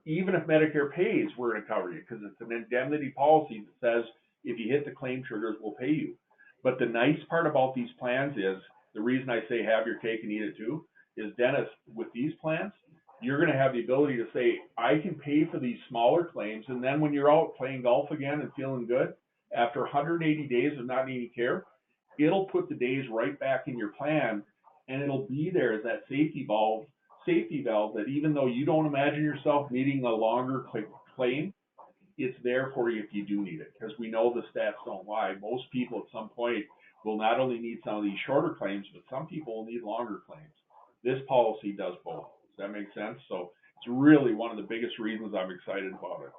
B: Even if Medicare pays, we're going to cover you, because it's an indemnity policy that says if you hit the claim triggers, we'll pay you. But the nice part about these plans is, the reason I say have your cake and eat it too, is Dennis, with these plans, you're going to have the ability to say, I can pay for these smaller claims, and then when you're out playing golf again and feeling good, after 180 days of not needing care, it'll put the days right back in your plan, and it'll be there as that safety valve that even though you don't imagine yourself needing a longer claim, it's there for you if you do need it, because we know the stats don't lie. Most people at some point will not only need some of these shorter claims, but some people will need longer claims. This policy does both. Does that make sense? So it's really one of the biggest reasons I'm excited about it.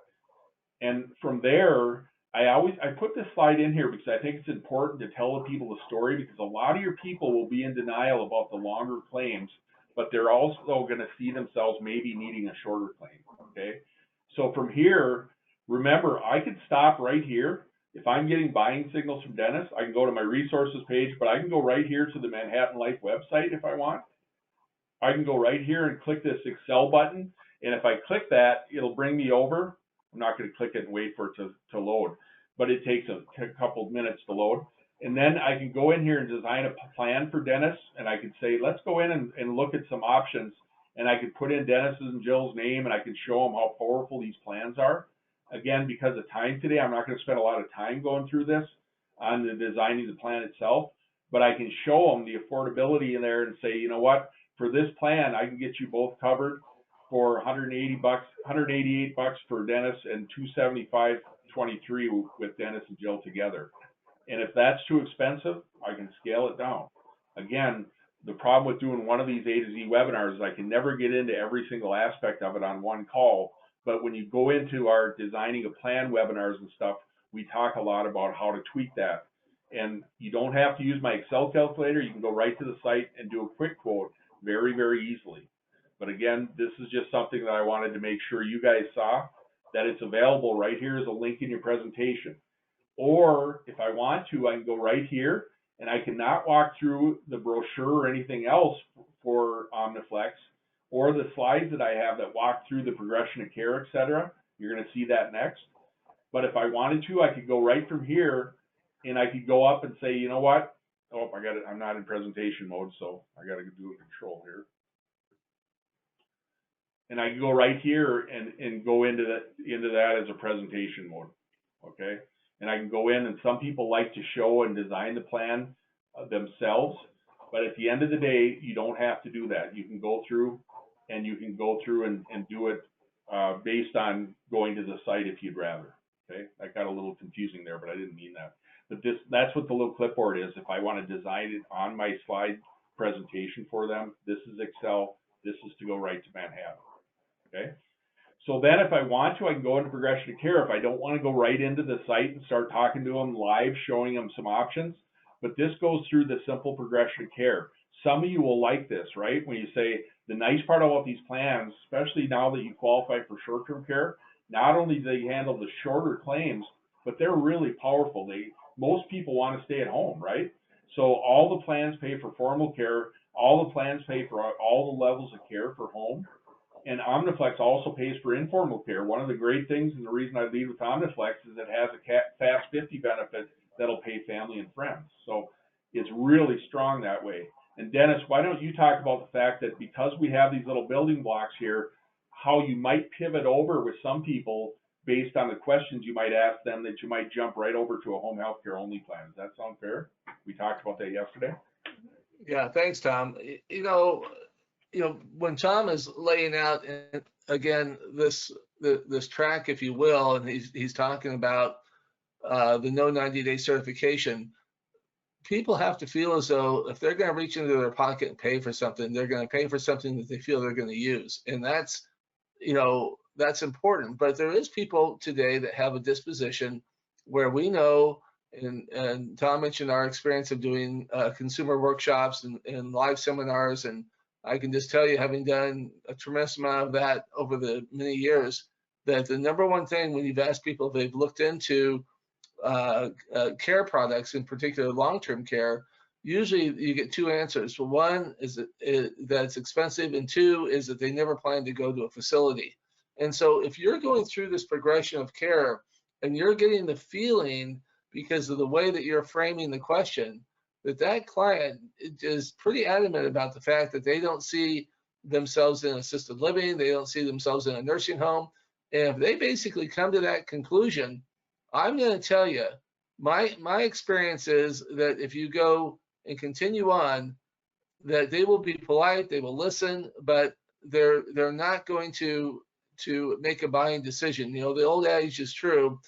B: And from there, I put this slide in here because I think it's important to tell the people the story, because a lot of your people will be in denial about the longer claims, but they're also going to see themselves maybe needing a shorter claim. Okay. So from here, remember, I could stop right here. If I'm getting buying signals from Dennis, I can go to my resources page, but I can go right here to the Manhattan Life website if I want. I can go right here and click this Excel button. And if I click that, it'll bring me over. I'm not going to click it and wait for it to load, but it takes a couple minutes to load. And then I can go in here and design a plan for Dennis. And I can say, let's go in and look at some options. And I could put in Dennis's and Jill's name, and I can show them how powerful these plans are. Again, because of time today, I'm not going to spend a lot of time going through this on the designing the plan itself, but I can show them the affordability in there and say, you know what, for this plan, I can get you both covered for $188 for Dennis and $275.23 with Dennis and Jill together. And if that's too expensive, I can scale it down. Again, the problem with doing one of these A to Z webinars is I can never get into every single aspect of it on one call. But when you go into our designing a plan webinars and stuff, we talk a lot about how to tweak that. And you don't have to use my Excel calculator. You can go right to the site and do a quick quote very, very easily. But again, this is just something that I wanted to make sure you guys saw, that it's available right here as a link in your presentation. Or if I want to, I can go right here, and I cannot walk through the brochure or anything else for Omniflex, or the slides that I have that walk through the progression of care, et cetera. You're going to see that next. But if I wanted to, I could go right from here, and I could go up and say, you know what? Oh, I got it. I'm not in presentation mode, so I got to do a control here. And I can go right here and go into that as a presentation mode. Okay. And I can go in, and some people like to show and design the plan themselves. But at the end of the day, you don't have to do that. You can go through and do it based on going to the site if you'd rather. Okay. That got a little confusing there, but I didn't mean that. But that's what the little clipboard is. If I want to design it on my slide presentation for them, this is Excel. This is to go right to Manhattan. Okay. So then if I want to, I can go into progression of care. If I don't want to go right into the site and start talking to them live, showing them some options, but this goes through the simple progression of care. Some of you will like this, right? When you say the nice part about these plans, especially now that you qualify for short-term care, not only do they handle the shorter claims, but they're really powerful. Most people want to stay at home, right? So all the plans pay for formal care. All the plans pay for all the levels of care for home. And Omniflex also pays for informal care. One of the great things, and the reason I lead with Omniflex, is it has a Fast 50 benefit that'll pay family and friends. So it's really strong that way. And Dennis, why don't you talk about the fact that because we have these little building blocks here, how you might pivot over with some people based on the questions you might ask them, that you might jump right over to a home health care only plan. Does that sound fair? We talked about that yesterday.
C: Yeah, thanks, Tom. When Tom is laying out, again, this track, if you will, and he's talking about the no 90-day certification, people have to feel as though if they're going to reach into their pocket and pay for something, they're going to pay for something that they feel they're going to use. And that's important. But there is people today that have a disposition where we know And Tom mentioned our experience of doing consumer workshops and live seminars. And I can just tell you, having done a tremendous amount of that over the many years, that the number one thing when you've asked people if they've looked into care products, in particular long-term care, usually you get two answers. Well, one is that it's expensive, and two is that they never plan to go to a facility. And so if you're going through this progression of care and you're getting the feeling, because of the way that you're framing the question, that that client is pretty adamant about the fact that they don't see themselves in assisted living, they don't see themselves in a nursing home. And if they basically come to that conclusion, I'm going to tell you, my experience is that if you go and continue on, that they will be polite, they will listen, but they're not going to make a buying decision. You know, the old adage is true.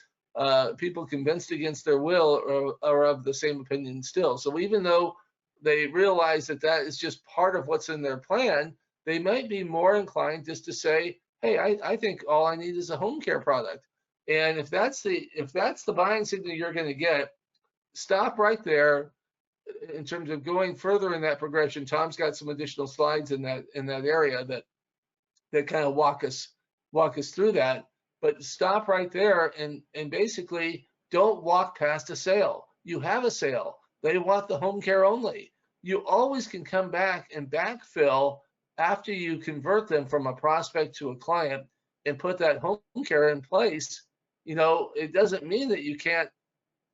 C: People convinced against their will are of the same opinion still. So even though they realize that that is just part of what's in their plan, they might be more inclined just to say, hey, I think all I need is a home care product. And if that's the buying signal you're going to get, stop right there. In terms of going further in that progression, Tom's got some additional slides in that area that kind of walk us through that. But stop right there and basically don't walk past a sale. You have a sale. They want the home care only. You always can come back and backfill after you convert them from a prospect to a client and put that home care in place. You know, it doesn't mean that you can't,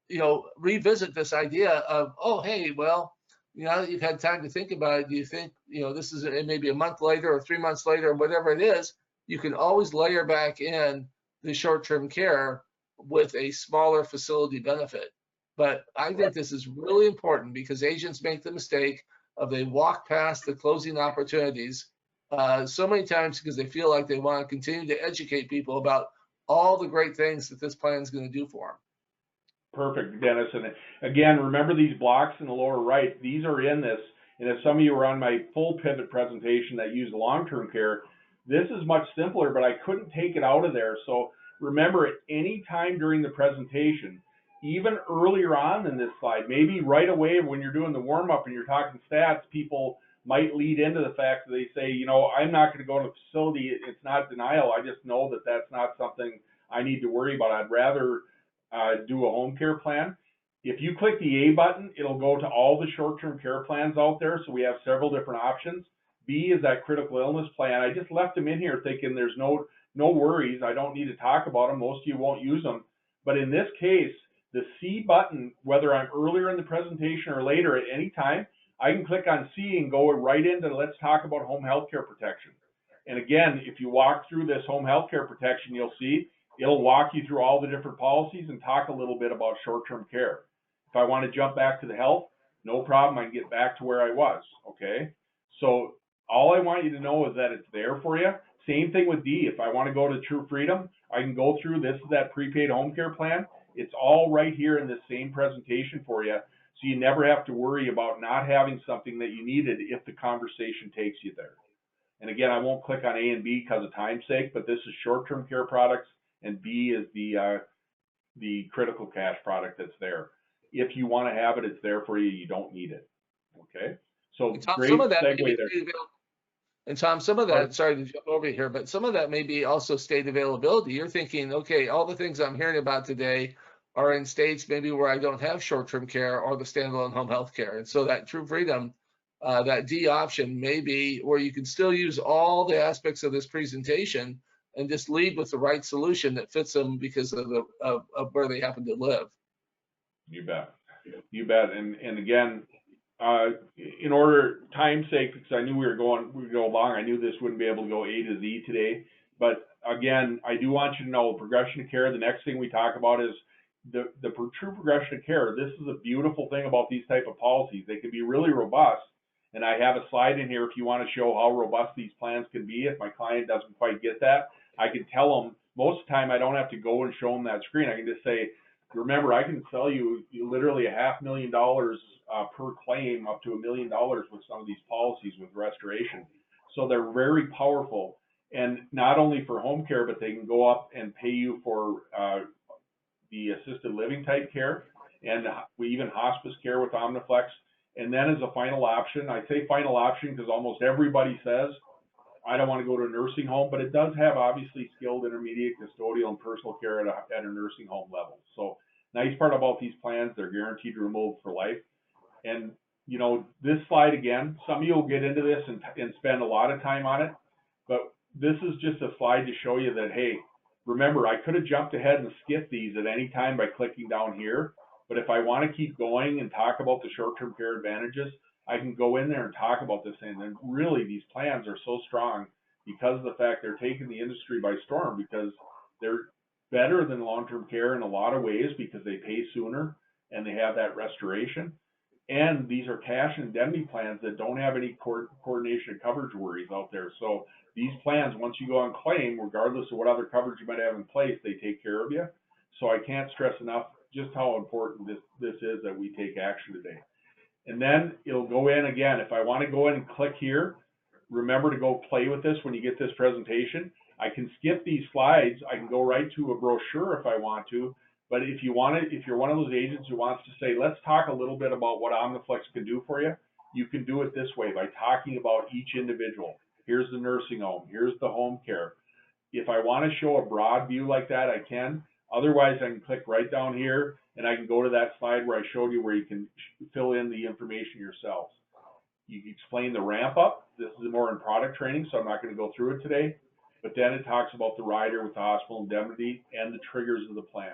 C: you know, revisit this idea of, oh, hey, well, you know, you've had time to think about it. Do you think, you know, this is maybe a month later or 3 months later, or whatever it is, you can always layer back in the short-term care with a smaller facility benefit. But I think this is really important because agents make the mistake of they walk past the closing opportunities so many times because they feel like they want to continue to educate people about all the great things that this plan is going to do for them.
B: Perfect, Dennis. And again, remember these blocks in the lower right, these are in this. And if some of you were on my full pivot presentation that used long-term care, this is much simpler, but I couldn't take it out of there. So remember, at any time during the presentation, even earlier on in this slide, maybe right away when you're doing the warm-up and you're talking stats, people might lead into the fact that they say, you know, I'm not going to go to a facility. It's not denial. I just know that that's not something I need to worry about. I'd rather do a home care plan. If you click the A button, it'll go to all the short-term care plans out there. So we have several different options. B is that critical illness plan. I just left them in here thinking there's no worries. I don't need to talk about them. Most of you won't use them. But in this case, the C button, whether I'm earlier in the presentation or later at any time, I can click on C and go right into let's talk about home health care protection. And again, if you walk through this home health care protection, you'll see it'll walk you through all the different policies and talk a little bit about short-term care. If I want to jump back to the health, no problem. I can get back to where I was, okay? So all I want you to know is that it's there for you. Same thing with D. If I want to go to True Freedom, I can go through, this is that prepaid home care plan. It's all right here in this same presentation for you. So you never have to worry about not having something that you needed if the conversation takes you there. And again, I won't click on A and B because of time's sake, but this is short-term care products, and B is the critical cash product that's there. If you want to have it, it's there for you. You don't need it. Okay. So
C: And Tom,
B: great
C: some of that
B: segue
C: may be
B: there.
C: And Tom, some of that, sorry to jump over here, but some of that may be also state availability. You're thinking, okay, all the things I'm hearing about today are in states maybe where I don't have short-term care or the standalone home health care. And so that True Freedom, that D option may be where you can still use all the aspects of this presentation and just lead with the right solution that fits them because of where they happen to live.
B: You bet. You bet. And again, in order time's sake, because I knew we would go long, I knew this wouldn't be able to go A to Z today. But again, I do want you to know progression of care. The next thing we talk about is the true progression of care. This is a beautiful thing about these type of policies. They can be really robust. And I have a slide in here if you want to show how robust these plans can be. If my client doesn't quite get that, I can tell them. Most of the time, I don't have to go and show them that screen. I can just say, remember, I can sell you literally $500,000 per claim, up to $1 million with some of these policies with restoration. So they're very powerful, and not only for home care, but they can go up and pay you for the assisted living type care. and we even hospice care with Omniflex. And then as a final option, I say final option because almost everybody says, I don't want to go to a nursing home, but it does have obviously skilled, intermediate, custodial, and personal care at a nursing home level. So nice part about these plans, they're guaranteed removal for life. And you know, this slide again, some of you will get into this and spend a lot of time on it, but this is just a slide to show you that, hey, remember, I could have jumped ahead and skipped these at any time by clicking down here, but if I want to keep going and talk about the short-term care advantages, I can go in there and talk about this. And really, these plans are so strong because of the fact they're taking the industry by storm, because they're better than long-term care in a lot of ways because they pay sooner and they have that restoration. And these are cash indemnity plans that don't have any coordination of coverage worries out there. So these plans, once you go on claim, regardless of what other coverage you might have in place, they take care of you. So I can't stress enough just how important this is that we take action today. And then it'll go in again. If I want to go in and click here, remember to go play with this when you get this presentation. I can skip these slides. I can go right to a brochure if I want to. But if you want to, if you're one of those agents who wants to say, let's talk a little bit about what Omniflex can do for you, you can do it this way by talking about each individual. Here's the nursing home. Here's the home care. If I want to show a broad view like that, I can. Otherwise, I can click right down here and I can go to that slide where I showed you where you can fill in the information yourselves. You can explain the ramp up. This is more in product training, so I'm not going to go through it today. But then it talks about the rider with the hospital indemnity and the triggers of the plan.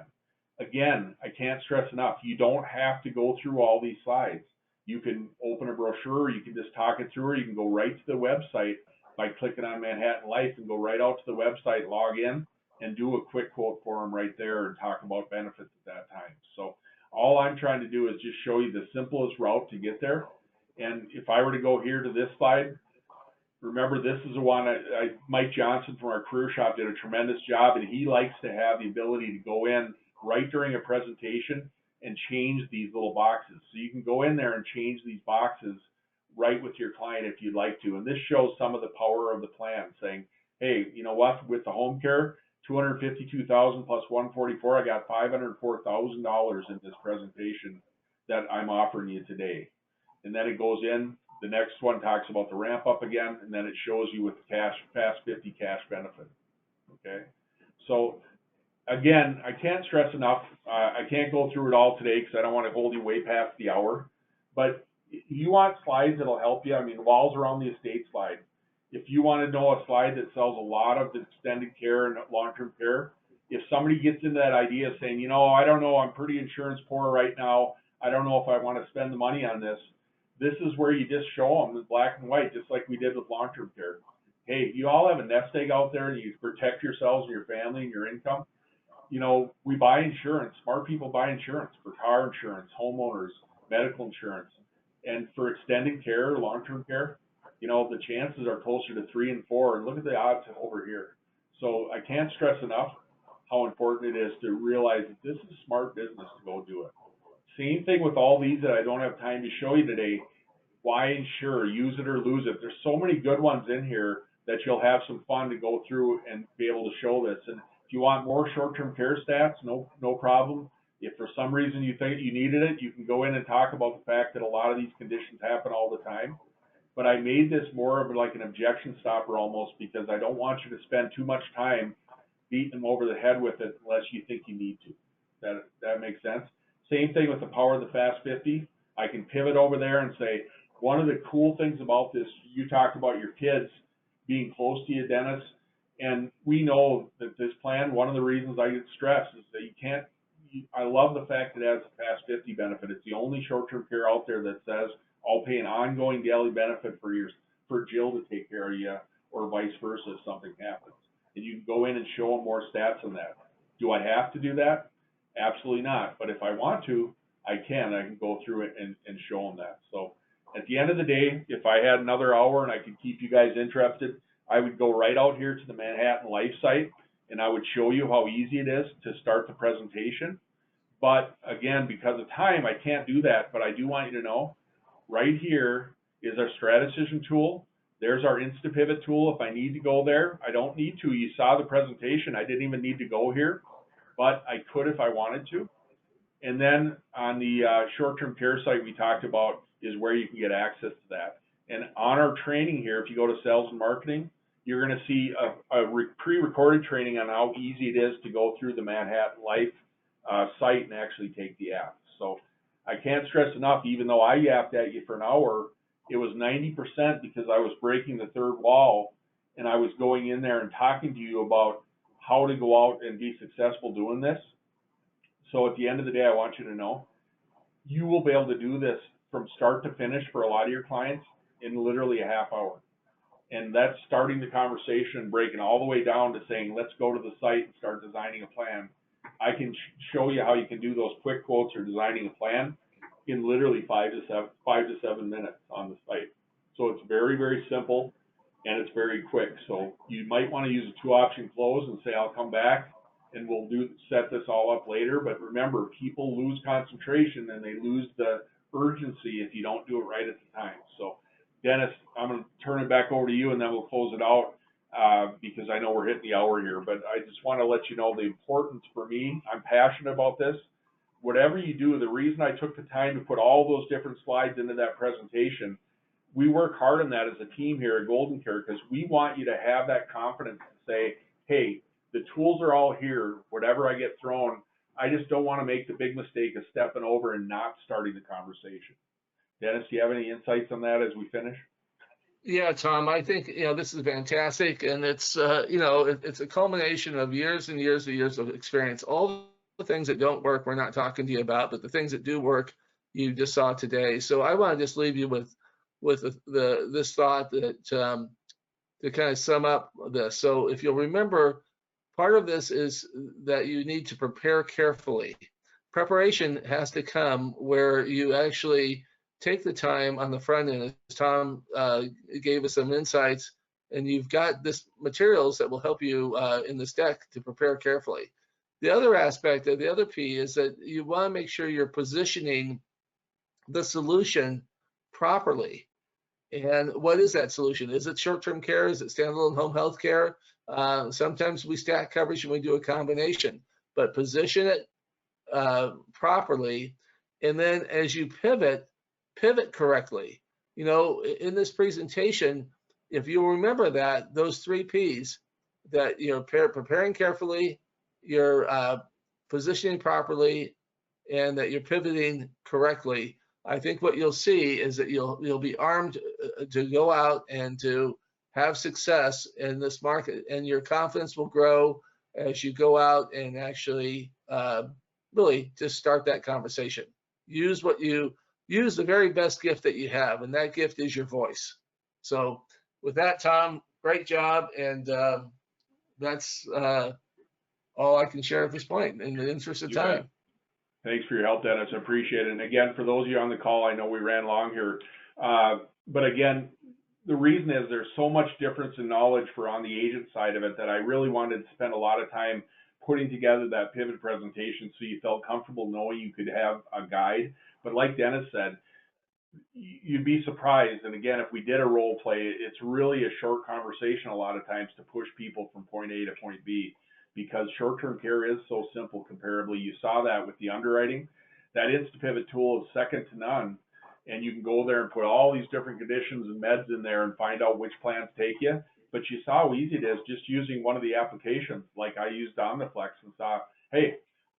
B: Again, I can't stress enough, you don't have to go through all these slides. You can open a brochure, you can just talk it through, or you can go right to the website by clicking on Manhattan Life and go right out to the website, log in, and do a quick quote for them right there and talk about benefits at that time. So all I'm trying to do is just show you the simplest route to get there. And if I were to go here to this slide, remember this is the one Mike Johnson from our career shop did a tremendous job, and he likes to have the ability to go in right during a presentation and change these little boxes. So you can go in there and change these boxes right with your client if you'd like to. And this shows some of the power of the plan, saying, hey, you know what, with the home care, $252,000 plus $144, I got $504,000 in this presentation that I'm offering you today. And then it goes in, the next one talks about the ramp up again, and then it shows you with the cash, Fast 50 cash benefit. Okay, so again, I can't stress enough, I can't go through it all today because I don't want to hold you way past the hour, but you want slides that'll help you. I mean, walls around the estate slide. If you want to know a slide that sells a lot of extended care and long-term care, if somebody gets into that idea of saying, you know, I don't know, I'm pretty insurance poor right now, I don't know if I want to spend the money on this, this is where you just show them in black and white, just like we did with long-term care. Hey, you all have a nest egg out there, and you protect yourselves and your family and your income. You know, we buy insurance. Smart people buy insurance for car insurance, homeowners, medical insurance, and for extended care, long-term care. You know, the chances are closer to 3 and 4, and look at the odds over here. So I can't stress enough how important it is to realize that this is smart business to go do it. Same thing with all these that I don't have time to show you today. Why insure? Use it or lose it. There's so many good ones in here that you'll have some fun to go through and be able to show this. And if you want more short-term care stats, no problem. If for some reason you think you needed it, you can go in and talk about the fact that a lot of these conditions happen all the time. But I made this more of like an objection stopper almost, because I don't want you to spend too much time beating them over the head with it unless you think you need to. That makes sense. Same thing with the power of the Fast 50. I can pivot over there and say, one of the cool things about this, you talked about your kids being close to you, Dennis, and we know that this plan, one of the reasons I get stressed is that you can't, I love the fact that it has a Fast 50 benefit. It's the only short-term care out there that says, I'll pay an ongoing daily benefit for Jill to take care of you, or vice versa if something happens. And you can go in and show them more stats on that. Do I have to do that? Absolutely not. But if I want to, I can go through it and show them that. So at the end of the day, if I had another hour and I could keep you guys interested, I would go right out here to the Manhattan Life site and I would show you how easy it is to start the presentation. But again, because of time, I can't do that. But I do want you to know, right here is our StrataDecision tool. There's our InstaPivot tool. If I need to go there, I don't need to. You saw the presentation. I didn't even need to go here, but I could if I wanted to. And then on the short-term care site we talked about is where you can get access to that. And on our training here, if you go to sales and marketing, you're going to see a pre-recorded training on how easy it is to go through the Manhattan Life site and actually take the app. So I can't stress enough, even though I yapped at you for an hour, it was 90% because I was breaking the third wall and I was going in there and talking to you about how to go out and be successful doing this. So at the end of the day, I want you to know, you will be able to do this from start to finish for a lot of your clients in literally a half hour. And that's starting the conversation and breaking all the way down to saying, let's go to the site and start designing a plan. I can show you how you can do those quick quotes or designing a plan in literally 5 to 7 minutes on the site. So it's very, very simple and it's very quick. So you might want to use a 2-option close and say, I'll come back and we'll set this all up later. But remember, people lose concentration and they lose the urgency if you don't do it right at the time. So Dennis, I'm going to turn it back over to you and then we'll close it out because I know we're hitting the hour here. But I just want to let you know the importance for me. I'm passionate about this. Whatever you do, the reason I took the time to put all those different slides into that presentation, we work hard on that as a team here at GoldenCare because we want you to have that confidence to say, hey, the tools are all here. Whatever I get thrown, I just don't want to make the big mistake of stepping over and not starting the conversation. Dennis, do you have any insights on that as we finish?
C: Yeah, Tom, I think, this is fantastic. And it's, it's a culmination of years and years and years of experience. All the things that don't work, we're not talking to you about, but the things that do work, you just saw today. So I want to just leave you with this thought that to kind of sum up this. So if you'll remember, part of this is that you need to prepare carefully. Preparation has to come where you actually take the time on the front end, as Tom gave us some insights, and you've got this materials that will help you in this deck to prepare carefully. The other aspect of the other P is that you want to make sure you're positioning the solution properly. And what is that solution? Is it short-term care? Is it standalone home health care? Sometimes we stack coverage and we do a combination, but position it properly. And then as you pivot correctly. In this presentation, if you remember that, those 3 Ps, that you're preparing carefully, you're positioning properly, and that you're pivoting correctly, I think what you'll see is that you'll be armed to go out and to have success in this market, and your confidence will grow as you go out and actually really just start that conversation. Use the very best gift that you have, and that gift is your voice. So with that, Tom, great job, and that's all I can share at this point in the interest of time.
B: Thanks for your help, Dennis. I appreciate it. And again, for those of you on the call, I know we ran long here, but again, the reason is there's so much difference in knowledge for on the agent side of it that I really wanted to spend a lot of time putting together that pivot presentation so you felt comfortable knowing you could have a guide. But like Dennis said, you'd be surprised. And again, if we did a role play, it's really a short conversation a lot of times to push people from point A to point B, because short-term care is so simple comparably. You saw that with the underwriting. That InstaPivot tool is second to none. And you can go there and put all these different conditions and meds in there and find out which plans take you. But you saw how easy it is just using one of the applications, like I used Omniflex, and saw, hey,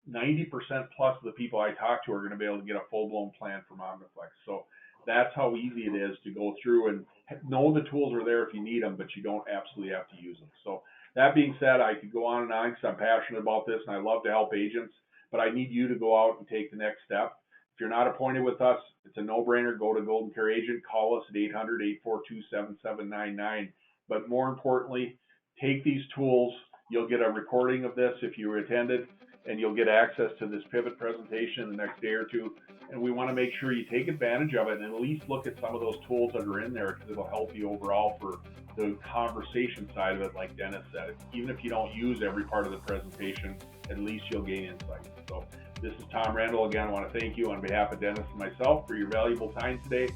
B: 90% plus of the people I talk to are going to be able to get a full-blown plan from Omniflex. So that's how easy it is to go through and know the tools are there if you need them, but you don't absolutely have to use them. So that being said, I could go on and on because I'm passionate about this and I love to help agents, but I need you to go out and take the next step. If you're not appointed with us, it's a no-brainer. Go to GoldenCare Agent, call us at 800-842-7799. But more importantly, take these tools. You'll get a recording of this if you attended, and you'll get access to this pivot presentation in the next day or two. And we want to make sure you take advantage of it and at least look at some of those tools that are in there, because it'll help you overall for the conversation side of it, like Dennis said. Even if you don't use every part of the presentation, at least you'll gain insight. So this is Tom Randall. Again, I want to thank you on behalf of Dennis and myself for your valuable time today.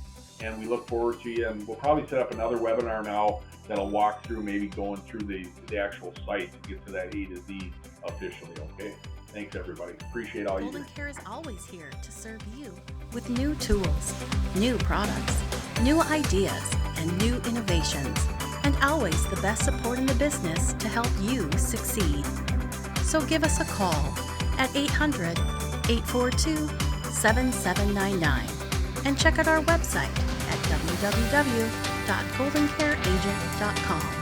B: And we look forward to you. And we'll probably set up another webinar now that'll walk through maybe going through the actual site to get to that A to Z officially, okay? Thanks, everybody. Appreciate all you do.
A: GoldenCare is always here to serve you with new tools, new products, new ideas, and new innovations, and always the best support in the business to help you succeed. So give us a call at 800-842-7799 and check out our website at www.goldencareagent.com.